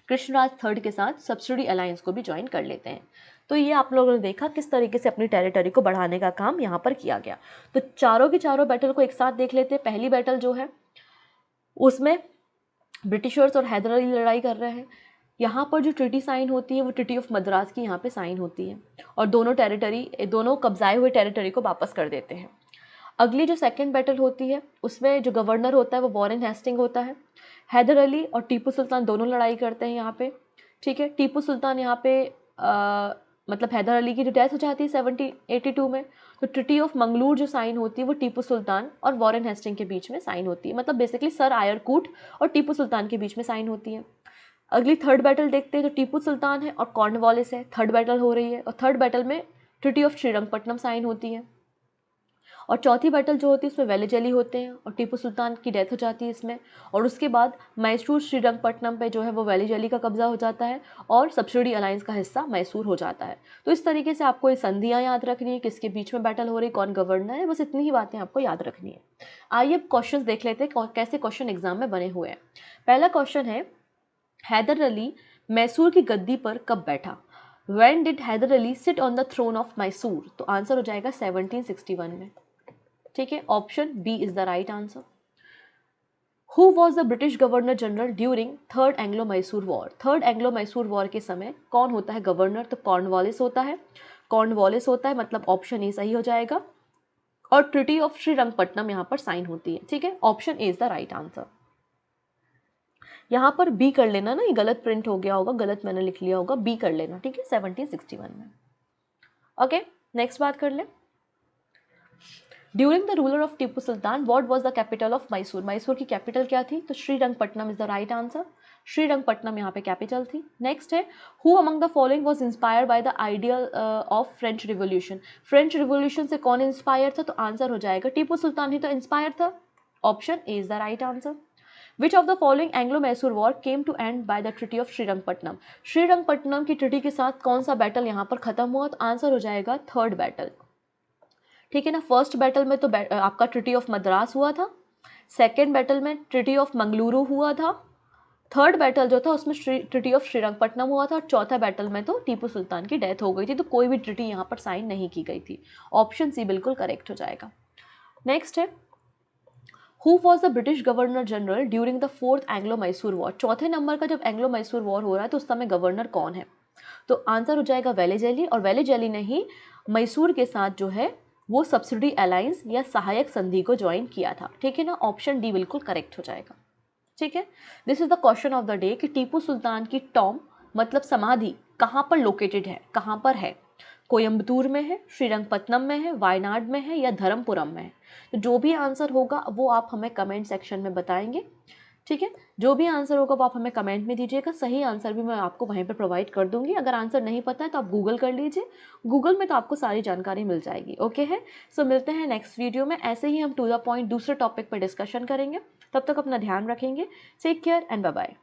कृष्णराज थर्ड के साथ सब्सिडी अलायंस को भी ज्वाइन कर लेते हैं। तो ये आप लोगों ने देखा किस तरीके से अपनी टेरिटरी को बढ़ाने का काम यहाँ पर किया गया। तो चारों की चारों बैटल को एक साथ देख लेते हैं। पहली बैटल जो है उसमें ब्रिटिशर्स और हैदर अली लड़ाई कर रहे हैं। यहाँ पर जो ट्रिटी साइन होती है वो ट्रिटी ऑफ मद्रास की यहाँ पे साइन होती है और दोनों कब्जाए हुए टेरिटरी को वापस कर देते हैं। अगली जो सेकंड बैटल होती है उसमें जो गवर्नर होता है वो वॉरेन हेस्टिंग होता है। हैदर अली और टीपू सुल्तान दोनों लड़ाई करते हैं यहाँ पे। ठीक है, टीपू सुल्तान यहाँ पे मतलब हैदर अली की जो डेथ हो जाती है 1782 में, तो ट्रिटी ऑफ मंगलूर जो साइन होती है वो टीपू सुल्तान और वॉरेन हेस्टिंग के बीच में साइन होती है। मतलब बेसिकली सर आयरकूट और टीपू सुल्तान के बीच में साइन होती है। अगली थर्ड बैटल देखते हैं, तो टीपू सुल्तान है और कॉर्नवालिस है, थर्ड बैटल हो रही है। और थर्ड बैटल में ट्रिटी ऑफ श्रीरंगपट्टनम साइन होती है। और चौथी बैटल जो होती है उसमें वेलीजेली होते हैं और टीपू सुल्तान की डेथ हो जाती है इसमें। और उसके बाद मैसूर श्रीरंगपट्टनम पे जो है वो वेलीजेली का कब्जा हो जाता है और सब्सिडी अलायंस का हिस्सा मैसूर हो जाता है। तो इस तरीके से आपको ये संधियाँ याद रखनी है, किसके बीच में बैटल हो रही, कौन गवर्नर है, बस इतनी ही बातें आपको याद रखनी है। आइए अब क्वेश्चन देख लेते हैं कैसे क्वेश्चन एग्जाम में बने हुए हैं। पहला क्वेश्चन है, हैदर अली मैसूर की गद्दी पर कब बैठा? When did Haider Ali sit on the throne of Mysore? तो आंसर हो जाएगा 1761 में। ठीक है, option B is the right answer. Who was the British governor general during third Anglo Mysore war? Third Anglo Mysore war के समय कौन होता है गवर्नर? तो कॉर्नवालिस होता है। कॉर्नवालिस होता है, मतलब ऑप्शन ए सही हो जाएगा। और ट्रिटी ऑफ श्रीरंगपट्टनम यहाँ पर साइन होती है। ठीक है, option A is the right answer. यहाँ पर बी कर लेना ना, ये गलत प्रिंट हो गया होगा, गलत मैंने लिख लिया होगा, बी कर लेना। ठीक है, 1761 में। ओके, नेक्स्ट बात कर ले। During the ruler of Tipu Sultan what was the capital of Mysore? Mysore की कैपिटल क्या थी? तो Srirangapatna is the right answer. Srirangapatna यहाँ पे कैपिटल थी। नेक्स्ट है, who among the following was inspired by the ideal of French revolution? French revolution से कौन इंस्पायर था? तो आंसर हो जाएगा टीपू सुल्तान ही तो इंस्पायर था। Option A is the right answer. Which of the following Anglo-Mysore War came to end by the Treaty of Srirangapatna? Srirangapatna की treaty के साथ कौन सा बैटल यहाँ पर खत्म हुआ? तो आंसर हो जाएगा थर्ड बैटल। ठीक है ना, फर्स्ट बैटल में तो आपका ट्रिटी ऑफ मद्रास हुआ था, सेकेंड बैटल में ट्रिटी ऑफ मंगलुरु हुआ था, थर्ड बैटल जो था उसमें ट्रिटी ऑफ श्रीरंगपट्टनम हुआ था और चौथा बैटल में तो टीपू सुल्तान की डेथ हो गई थी। तो कोई भी ट्रिटी यहाँ पर साइन नहीं की गई थी। ऑप्शन सी बिल्कुल करेक्ट हो जाएगा। नेक्स्ट है, who was the British governor general during the fourth Anglo Mysore war? चौथे नंबर का जब एंग्लो मैसूर वॉर हो रहा है तो उस समय गवर्नर कौन है? तो आंसर हो जाएगा वेलीजेली। और वेलीजेली ने ही मैसूर के साथ जो है वो सब्सिडी अलायंस या सहायक संधि को ज्वाइन किया था। ठीक है ना, ऑप्शन डी बिल्कुल करेक्ट हो जाएगा। ठीक है, this is the question of the day कि टीपू सुल्तान की टॉम मतलब समाधि कहाँ पर लोकेटेड है, कहाँ पर है? कोयम्बतूर में है, श्रीरंगपट्टनम में है, वायनाड में है या धर्मपुरम में है? तो जो भी आंसर होगा वो आप हमें कमेंट सेक्शन में बताएंगे। ठीक है, जो भी आंसर होगा वो आप हमें कमेंट में दीजिएगा। सही आंसर भी मैं आपको वहीं पे प्रोवाइड कर दूंगी। अगर आंसर नहीं पता है तो आप गूगल कर लीजिए, गूगल में तो आपको सारी जानकारी मिल जाएगी। ओके है, सो मिलते हैं नेक्स्ट वीडियो में। ऐसे ही हम टू द पॉइंट दूसरे टॉपिक पर डिस्कशन करेंगे। तब तक अपना ध्यान रखेंगे। Take care and bye bye.